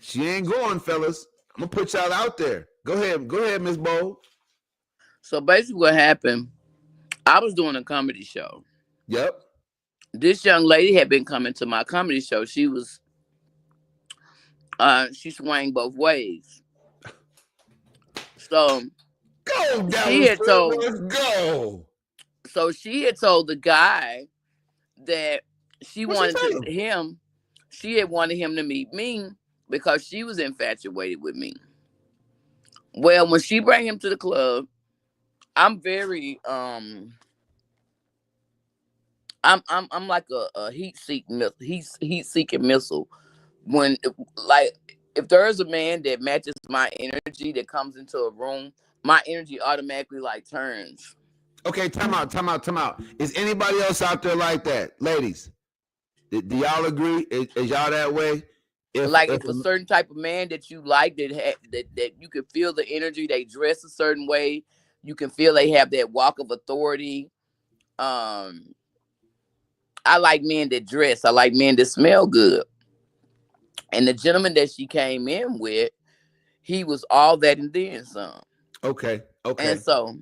She ain't going, fellas. I'm gonna put y'all out there. Go ahead, Miss Bowl. so basically what happened, I was doing a comedy show. Yep. This young lady had been coming to my comedy show. She swang both ways. So Go, she Dallas had Fort told Worth. Go. she had told the guy that she What she wanted tell him? she had wanted him to meet me because she was infatuated with me. Well, when she brought him to the club, I'm very I'm like a heat seeking missile. When like if there's a man that matches my energy that comes into a room, my energy automatically like turns. Okay, time out. Is anybody else out there like that, ladies? Do y'all agree? Is y'all that way? If a certain type of man that you like that you can feel the energy, they dress a certain way, you can feel they have that walk of authority. Um, I like men that dress. I like men that smell good. And the gentleman that she came in with, he was all that and then some. Okay. And so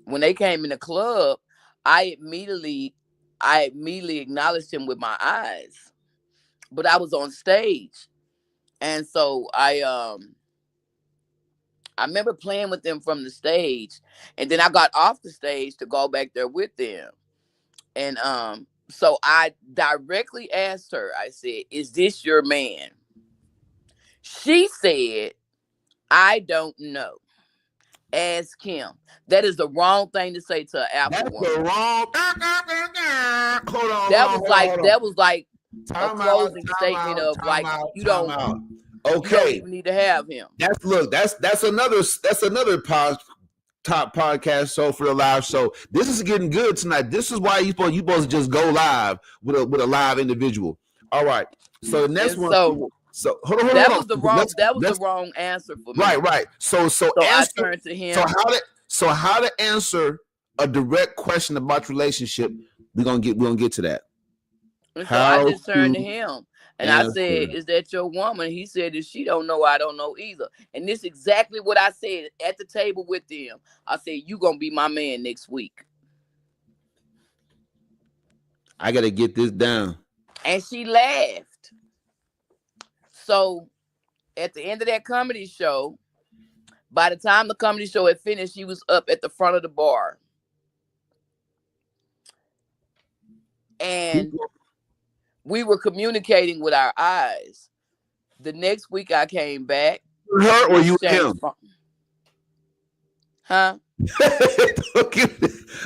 when they came in the club, I immediately acknowledged him with my eyes. But I was on stage. And so I remember playing with them from the stage, and then I got off the stage to go back there with them. And so I directly asked her, I said, "Is this your man?" She said, "I don't know. Ask him." That is the wrong thing to say to an alpha That's woman. the wrong. That was like a Time out. closing statement of Time like out. you Time don't out. you don't Okay. even need to have him. That's another top podcast show for the live show. This is getting good tonight. This is why you supposed to just go live with a live individual. All right. So the next And one. So hold on. that was the wrong answer for me. Right. So I answer. turned to him. So how to answer a direct question about relationship? We're gonna get to that. And so I just turned to him and I said, "Is that your woman?" He said, "If she don't know, I don't know either." And this is exactly what I said at the table with them. I said, "You gonna be my man next week." I gotta get this down. And she laughed. So At the end of that comedy show, by the time the comedy show had finished, he was up at the front of the bar. And we were communicating with our eyes. The next week I came back. Her or you him? Huh?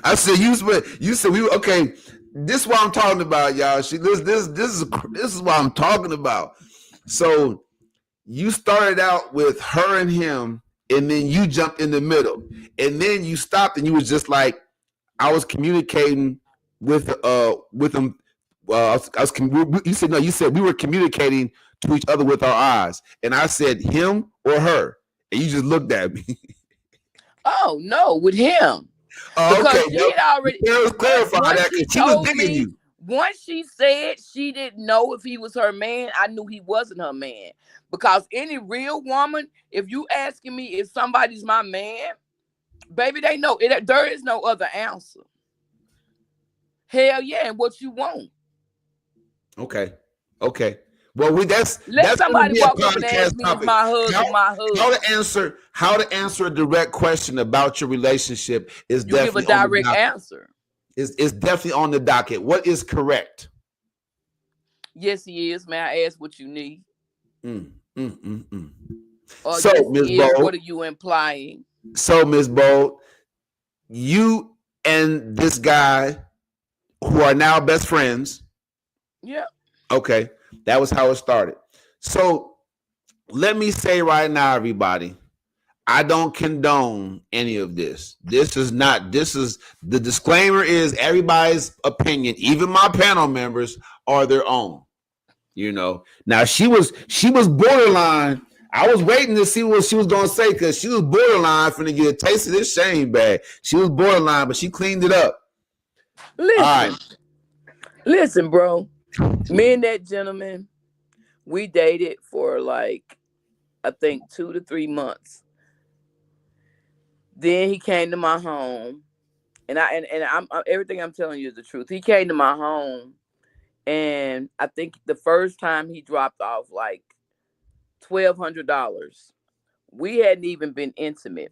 I said you said we were okay. This is what I'm talking about, y'all. This is what I'm talking about. So you started out with her and him, and then you jumped in the middle, and then you stopped, and you was just like, I was communicating with them. You said no. You said we were communicating to each other with our eyes, and I said him or her, and you just looked at me. Oh no, with him. Okay, she had already clarify that because she was digging you. Once she said she didn't know if he was her man, I knew he wasn't her man. Because any real woman, if you asking me if somebody's my man, baby, they know it. There is no other answer. Hell yeah, and what you want? Okay. Well, let somebody walk up and ask me if my husband, How to answer a direct question about your relationship is you definitely give a direct answer. It's definitely on the docket. What is correct? Yes, he is. May I ask what you need? So, yes, Ms. Bold, what are you implying? So, Ms. Bold, you and this guy who are now best friends. Yeah. Okay. That was how it started. So let me say right now, everybody, I don't condone any of this. This is the disclaimer is everybody's opinion, even my panel members, are their own. You know. Now she was borderline. I was waiting to see what she was gonna say because she was borderline finna get a taste of this shame bag. She was borderline, but she cleaned it up. Listen, bro. Me and that gentleman, we dated for like, I think 2 to 3 months. Then he came to my home, and I'm everything I'm telling you is the truth. He came to my home, and I think the first time he dropped off like $1,200. We hadn't even been intimate,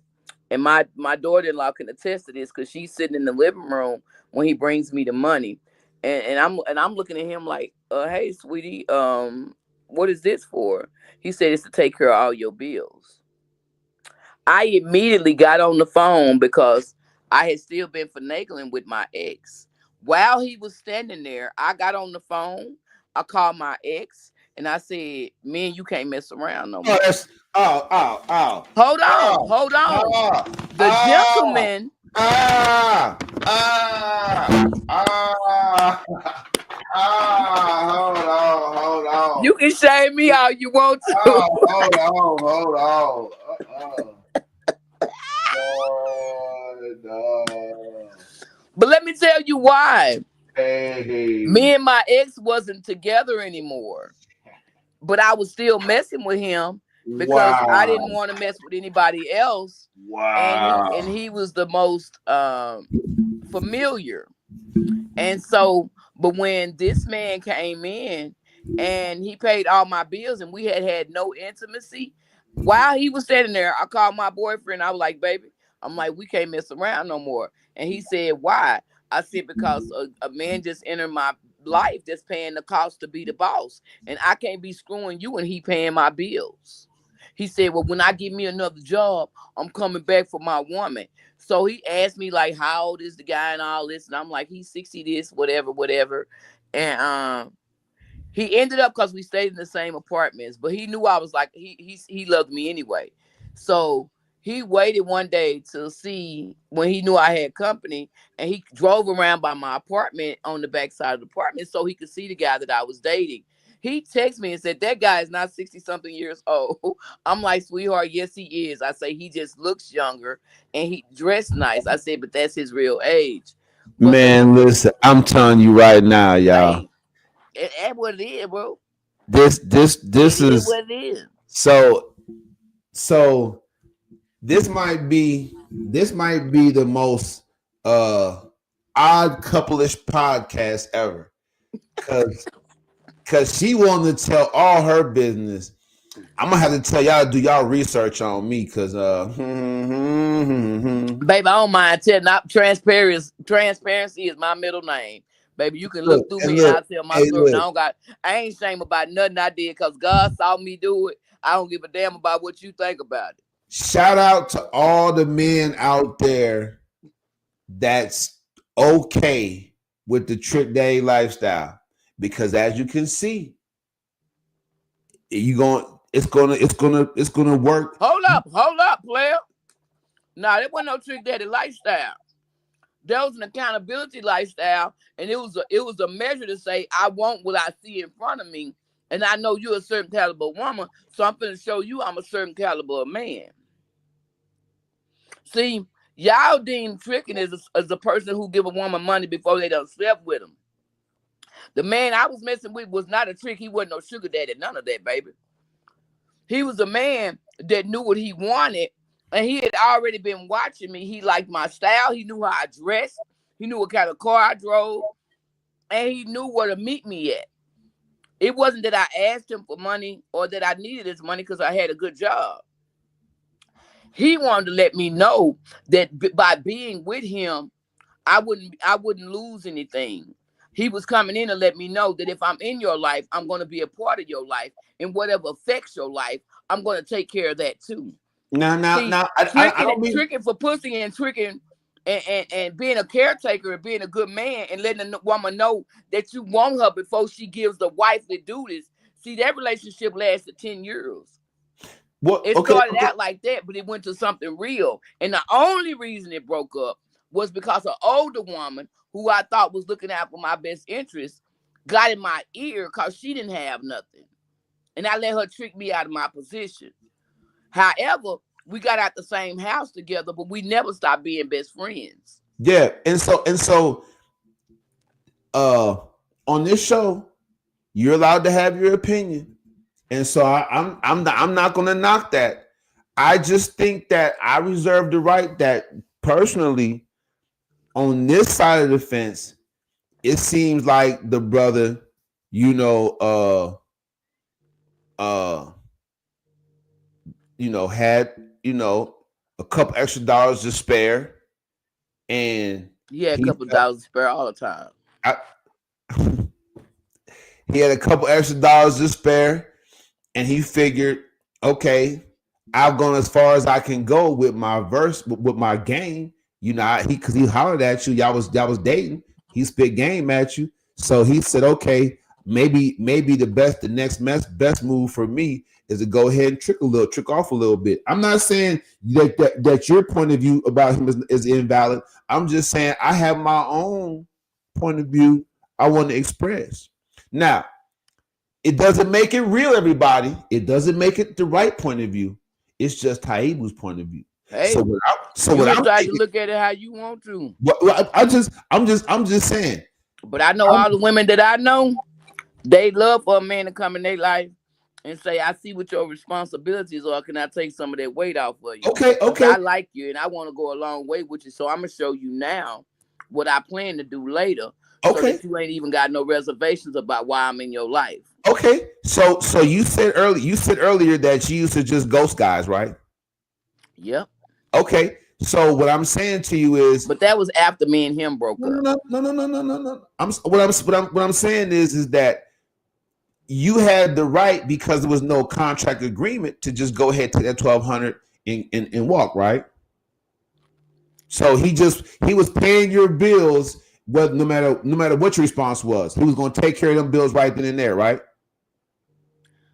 and my daughter-in-law can attest to this because she's sitting in the living room when he brings me the money. And I'm looking at him like, hey, sweetie, what is this for? He said it's to take care of all your bills. I immediately got on the phone because I had still been finagling with my ex. While he was standing there, I got on the phone. I called my ex and I said, me and you can't mess around no more. Hold on. The gentleman. Hold on. You can shame me all you want to. Hold on. But let me tell you why. Hey. Me and my ex wasn't together anymore. But I was still messing with him because I didn't want to mess with anybody else. Wow. And he was the most familiar. And so, but when this man came in and he paid all my bills and we had no intimacy, while he was standing there, I called my boyfriend. I was like, baby, we can't mess around no more. And he said, why? I said, because a man just entered my life that's paying the cost to be the boss. And I can't be screwing you and he paying my bills. He said, well, when I get me another job, I'm coming back for my woman. So he asked me, like, how old is the guy and all this? And I'm like, he's 60 this, whatever. And he ended up, because we stayed in the same apartments, but he knew I was like, he loved me anyway. So he waited one day to see when he knew I had company, and he drove around by my apartment on the back side of the apartment so he could see the guy that I was dating. He texted me and said, that guy is not 60-something years old. I'm like, sweetheart, yes, he is. I say, he just looks younger and he dressed nice. I said, but that's his real age. But man, listen, I'm telling you right now, y'all. That's what it is, bro. This is what it is. So this might be the most odd couple-ish podcast ever. Cause she wanted to tell all her business, I'm gonna have to tell y'all to do y'all research on me, cause Baby, I don't mind telling. Not transparency. Transparency is my middle name. Baby, you can look look through and me and look, I'll tell my hey story. And look. I ain't ashamed about nothing I did because God saw me do it. I don't give a damn about what you think about it. Shout out to all the men out there that's okay with the trick day lifestyle, because as you can see, you going it's gonna work. Hold up, player. Nah, there wasn't no trick daddy lifestyle. There was an accountability lifestyle, and it was a measure to say I want what I see in front of me, and I know you're a certain caliber woman, so I'm gonna show you I'm a certain caliber of man. See, y'all deem tricking as a person who give a woman money before they done slept with them. The man I was messing with was not a trick. He wasn't no sugar daddy, none of that, baby. He was a man that knew what he wanted, and he had already been watching me. He liked my style. He knew how I dressed. He knew what kind of car I drove, and he knew where to meet me at. It wasn't that I asked him for money or that I needed his money because I had a good job. He wanted to let me know that by being with him, I wouldn't lose anything. He was coming in to let me know that if I'm in your life, I'm going to be a part of your life, and whatever affects your life, I'm going to take care of that too. See, I don't mean. tricking for pussy and tricking and being a caretaker and being a good man and letting a woman know that you want her before she gives the wifely duties. See, that relationship lasted 10 years. What? It Okay, started okay. out like that, but it went to something real. And the only reason it broke up was because an older woman who I thought was looking out for my best interest got in my ear because she didn't have nothing. And I let her trick me out of my position. However, we got out the same house together, but we never stopped being best friends. Yeah, and so uh on this show, you're allowed to have your opinion. And so I'm not gonna knock that. I just think that I reserve the right that personally on this side of the fence, it seems like the brother, you know, uh, had, a couple extra dollars to spare, and He had a he couple of felt dollars spare all the time. I, he had a couple extra dollars to spare, and he figured, okay, I've gone as far as I can go with my verse, with my game. Because he hollered at you, y'all was dating. He spit game at you, so he said, okay, maybe the next best move for me is to go ahead and trick off a little bit. I'm not saying that your point of view about him is invalid. I'm just saying I have my own point of view I want to express. Now, it doesn't make it real, everybody. It doesn't make it the right point of view. It's just Taibu's point of view. So Hey, what I, so you what I'm decide to thinking, look at it how you want to. I'm just saying. But I know all the women that I know, they love for a man to come in their life and say, I see what your responsibilities are. Can I take some of that weight off for you? Okay, Because okay, I like you and I want to go a long way with you. So I'm going to show you now what I plan to do later so okay, that you ain't even got no reservations about why I'm in your life. okay. So you said earlier that you used to just ghost guys, right? Yep. Okay. So what I'm saying to you is But that was after me and him broke no, up. no, no, no, no, no, no, no. What I'm saying is that you had the right, because there was no contract agreement, to just go ahead to that 1,200 and walk, right? So he was paying your bills, but no matter what your response was, he was going to take care of them bills right then and there, right?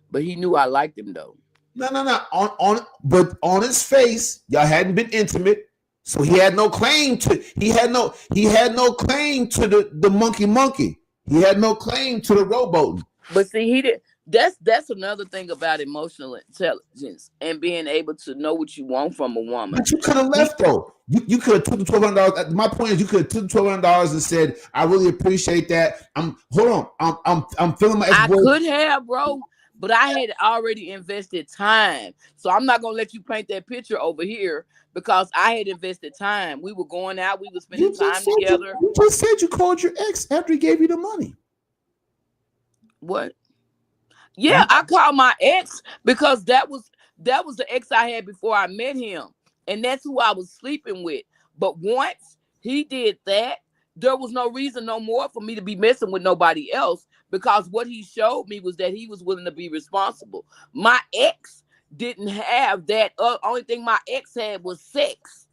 But he knew I liked him though. No, no, no. But on his face, y'all hadn't been intimate, so he had no claim to. He had no claim to the monkey. He had no claim to the rowboating. But see, he did. That's another thing about emotional intelligence and being able to know what you want from a woman. But you could have He, left though. You could have took the $1,200. My point is, you could have took the $1,200 and said, "I really appreciate that. Hold on. I'm feeling my ex I boy." could have, bro, but I had already invested time. So I'm not gonna let you paint that picture over here because I had invested time. We were going out, we were spending You just time said you, together. you just said you called your ex after he gave you the money. What? Yeah, I called my ex because that was the ex I had before I met him, and that's who I was sleeping with. But once he did that, there was no reason no more for me to be messing with nobody else because what he showed me was that he was willing to be responsible. My ex didn't have that. Only thing my ex had was sex.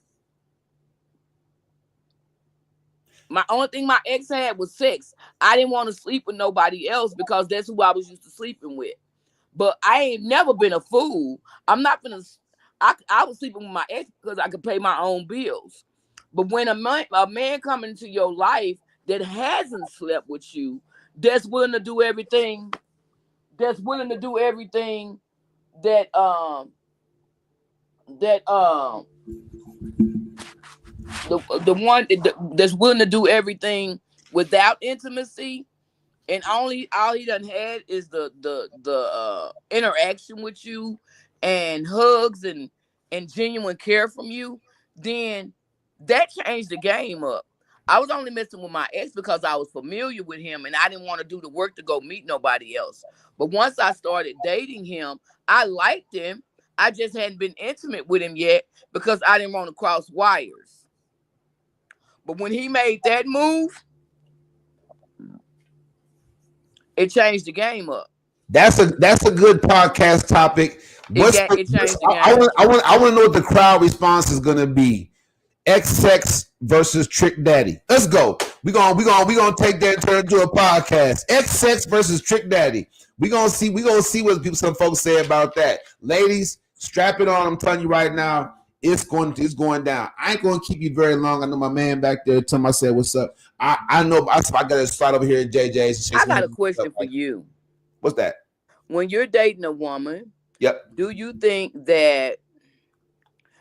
My only thing my ex had was sex. I didn't want to sleep with nobody else because that's who I was used to sleeping with. But I ain't never been a fool. I'm not gonna. I was sleeping with my ex because I could pay my own bills. But when a man come into your life that hasn't slept with you, that's willing to do everything, that's willing to do everything that that the one that's willing to do everything without intimacy, and only all he done had is the interaction with you and hugs and genuine care from you, then that changed the game up. I was only messing with my ex because I was familiar with him and I didn't want to do the work to go meet nobody else. But once I started dating him, I liked him. I just hadn't been intimate with him yet because I didn't want to cross wires. But when he made that move, it changed the game up. That's a good podcast topic. It changed the game. I want to know what the crowd response is gonna be. X sex versus Trick Daddy. Let's go. We gonna take that and turn it into a podcast. X sex versus Trick Daddy. We gonna see what people, some folks say about that. Ladies, strap it on. I'm telling you right now, it's going down. I ain't gonna keep you very long. I know my man back there. Tell him I said what's up. I know I gotta slide over here at JJ's. I got a question for you. What's that? When you're dating a woman, Yep. do you think that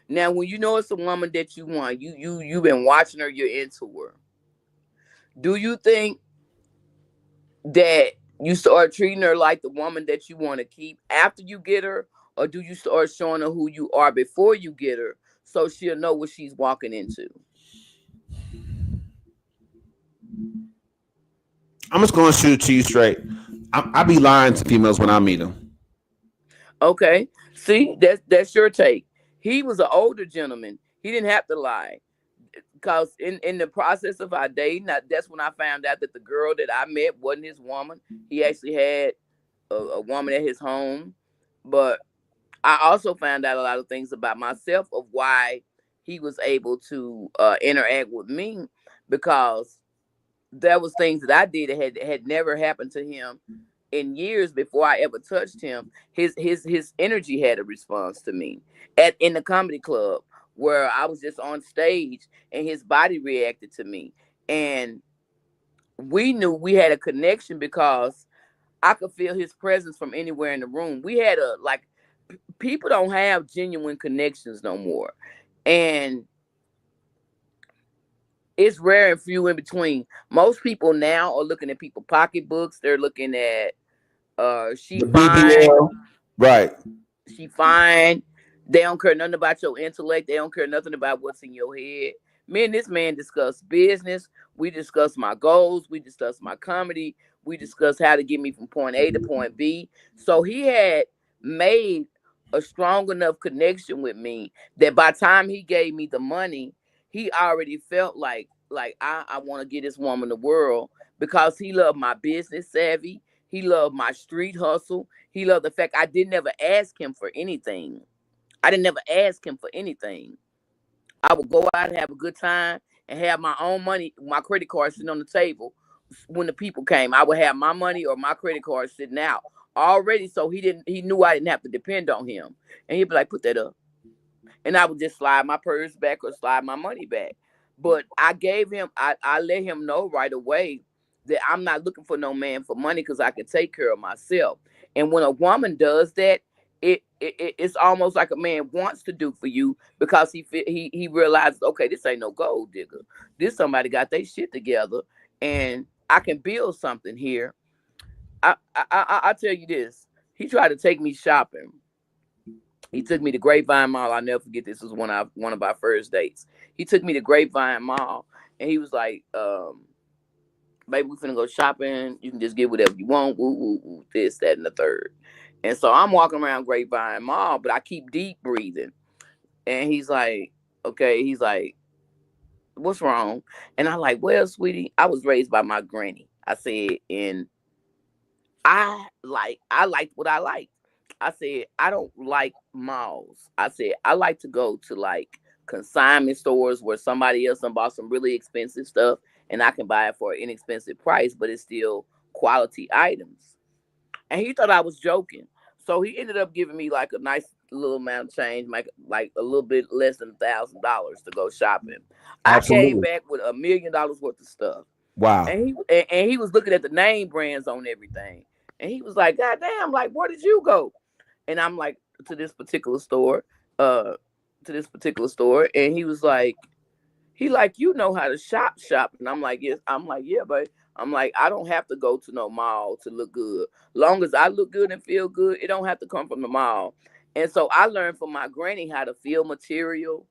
now when you know it's a woman that you want, you've been watching her, you're into her. Do you think that you start treating her like the woman that you want to keep after you get her, or do you start showing her who you are before you get her so she'll know what she's walking into? I'm just gonna shoot it to you straight. I be lying to females when I meet them. Okay. See, that's your take. He was an older gentleman. He didn't have to lie. Because in the process of our dating, that's when I found out that the girl that I met wasn't his woman. He actually had a woman at his home. But I also found out a lot of things about myself of why he was able to interact with me, because there was things that I did that had never happened to him in years before I ever touched him. His energy had a response to me at in the comedy club where I was just on stage and his body reacted to me. And we knew we had a connection because I could feel his presence from anywhere in the room. We had a like people don't have genuine connections no more. And it's rare and few in between. Most people now are looking at people's pocketbooks. They're looking at she The fine, BBL, right? she fine. They don't care nothing about your intellect. They don't care nothing about what's in your head. Me and this man discuss business. We discuss my goals. We discuss my comedy. We discuss how to get me from point A to point B. So he had made a strong enough connection with me that by the time he gave me the money, he already felt like I want to get this woman the world because he loved my business savvy. He loved my street hustle. He loved the fact I didn't ever ask him for anything. I didn't never ask him for anything. I would go out and have a good time and have my own money, my credit card sitting on the table. When the people came, I would have my money or my credit card sitting out already. So he knew I didn't have to depend on him. And he'd be like, put that up. And I would just slide my purse back or slide my money back. But I let him know right away that I'm not looking for no man for money because I can take care of myself. And when a woman does that, it's almost like a man wants to do for you because he realizes, okay, this ain't no gold digger. This somebody got their shit together, and I can build something here. I tell you this. He tried to take me shopping. He took me to Grapevine Mall. I'll never forget this was one of our first dates. He took me to Grapevine Mall and he was like, baby, we finna go shopping. You can just get whatever you want. Woo, woo, woo, this, that, and the third. And so I'm walking around Grapevine Mall, but I keep deep breathing. And he's like, okay, he's like, what's wrong? And I like, well, sweetie, I was raised by my granny. I said, and I liked what I liked. I said, I don't like malls. I said, I like to go to like consignment stores where somebody else done bought some really expensive stuff and I can buy it for an inexpensive price, but it's still quality items. And he thought I was joking. So he ended up giving me like a nice little amount of change, like a little bit less than $1,000 to go shopping. I came Absolutely. back with $1 million worth of stuff. Wow. And he was looking at the name brands on everything. And he was like, God damn, like where did you go? And I'm like, to this particular store, uh, and he was like, you know how to shop. And I'm like, yes. I'm like, yeah, but I'm like, I don't have to go to no mall to look good. Long as I look good and feel good, it don't have to come from the mall. And so I learned from my granny how to feel material,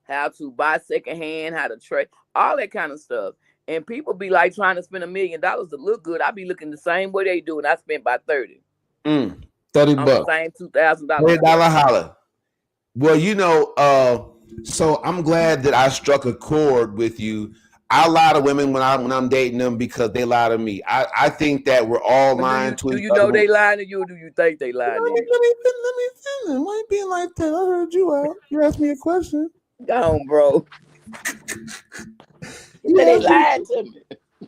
how to buy secondhand, how to trade, all that kind of stuff. And people be like trying to spend $1 million to look good. I be looking the same way they do, and I spent about 30 Mm, 30 on the bucks. same $2,000 $30 stuff. holla. Well, so I'm glad that I struck a chord with you. I lie to women when I'm dating them because they lie to me. I think that we're all But do lying you to do each you other. know they lying to you, or do you think they Let lying to me you? let me let me finish. Why you being like that? I heard you out. You asked me a question. Go on, bro. He You said they asked me. lied to me.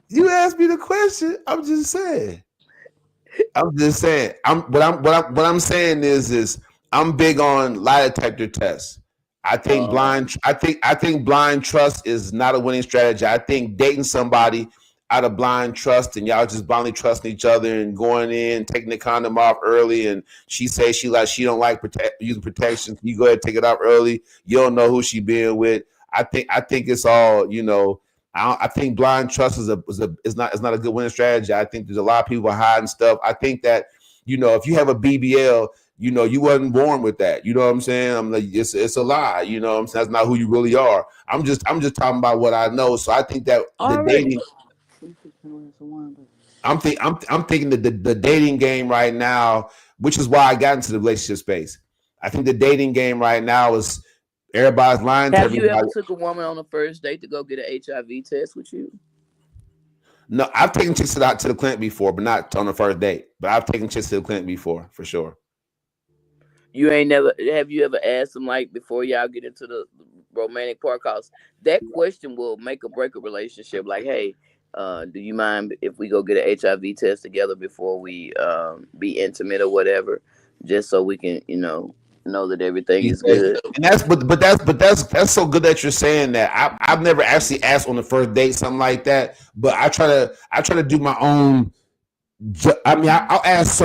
You asked me the question. I'm just saying. I'm just saying. What I'm saying is I'm big on lie detector tests. I think blind trust is not a winning strategy. I think dating somebody out of blind trust and y'all just blindly trusting each other and going in, taking the condom off early, and she says she don't like using protection. So you go ahead and take it off early. You don't know who she being with. I think it's all. I think blind trust is not a good winning strategy. I think there's a lot of people hiding stuff. I think that if you have a BBL, you wasn't born with that. You know what I'm saying? I'm like, it's a lie. You know what I'm saying? That's not who you really are. I'm just talking about what I know. So I think that the All right. dating, I'm thinking that the dating game right now, which is why I got into the relationship space. I think the dating game right now is everybody's lying to Have you ever everybody. took a woman on a first date to go get an HIV test with you? No, I've taken chicks out to the clinic before, but not on the first date. But I've taken chicks to the clinic before, for sure. You ain't never have you ever asked them like before y'all get into the romantic part? Cause that question will make or break a relationship. Like, hey, do you mind if we go get an HIV test together before we be intimate or whatever, just so we can know that everything is Okay. good. And that's so good that you're saying that. I've never actually asked on the first date something like that, but I try to do my own. I mean, I'll ask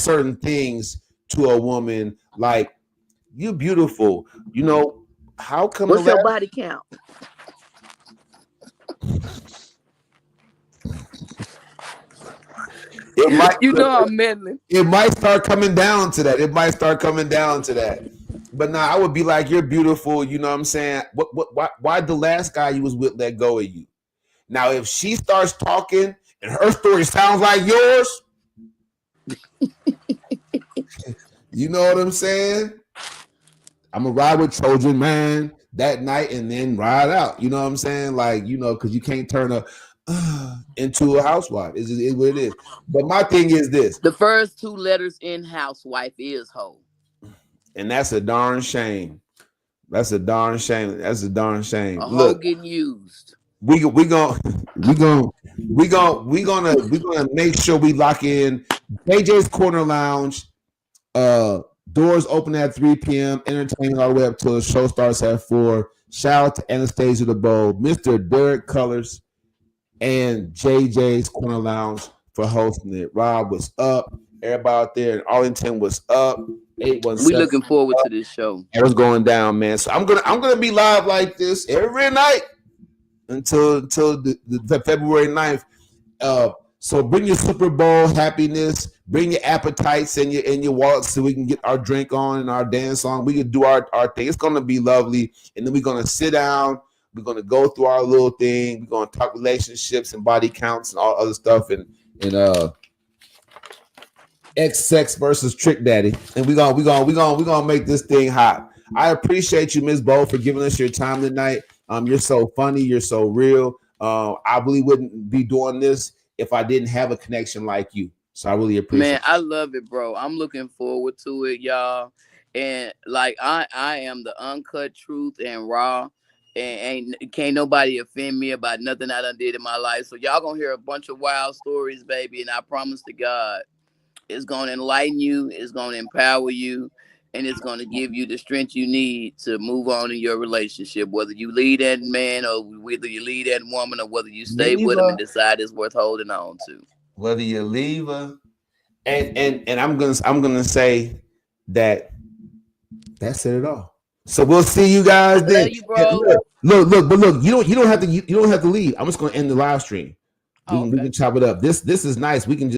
certain things to a woman like you beautiful. How come the What's your last body count? it might You know I'm meddling. it might start coming down to that. It might start coming down to that. But now I would be like, you're beautiful. You know what I'm saying? Why the last guy you was with let go of you? Now, if she starts talking and her story sounds like yours, you know what I'm saying? I'm gonna ride with Trojan Man that night and then ride out. You know what I'm saying? Like, because you can't turn a into a housewife. It's what it is. But my thing is this, The first two letters in housewife is hoe. and that's a darn shame. That's a darn shame. That's a darn shame. A hoe Look, getting used. we going we gonna make sure we lock in JJ's Corner Lounge. Uh, Doors open at 3 p.m. Entertainment all the way up till the show starts at 4. Shout out to Anastasia the Bow, Mr. Derek Colors, and JJ's Corner Lounge for hosting it. Rob was up. Everybody out there in Arlington was up. We 817 looking forward to this show. it was going down, man. So I'm gonna be live like this every night until the February 9th. So bring your Super Bowl happiness, bring your appetites and your wallets so we can get our drink on and our dance on. We can do our thing. It's gonna be lovely, and then we're gonna sit down. We're gonna go through our little thing. We're gonna talk relationships and body counts and all other stuff and X sex versus Trick Daddy. And we're gonna make this thing hot. I appreciate you, Ms. Bo, for giving us your time tonight. You're so funny, you're so real. I really wouldn't be doing this if I didn't have a connection like you. So I really appreciate Man, I love it, bro. I'm looking forward to it, y'all. And like I am the uncut truth and raw. And can't nobody offend me about nothing I done did in my life. So y'all gonna hear a bunch of wild stories, baby. And I promise to God, it's gonna enlighten you, it's gonna empower you, and it's gonna give you the strength you need to move on in your relationship. Whether you lead that man or whether you lead that woman or whether you stay leave with him her, and decide it's worth holding on to. whether you leave her. And I'm gonna say that that said it all. So we'll see you guys I then. love you, And bro. look, but look, you don't have to leave. I'm just gonna end the live stream. We Oh, can we okay. can chop it up. This is nice. We can just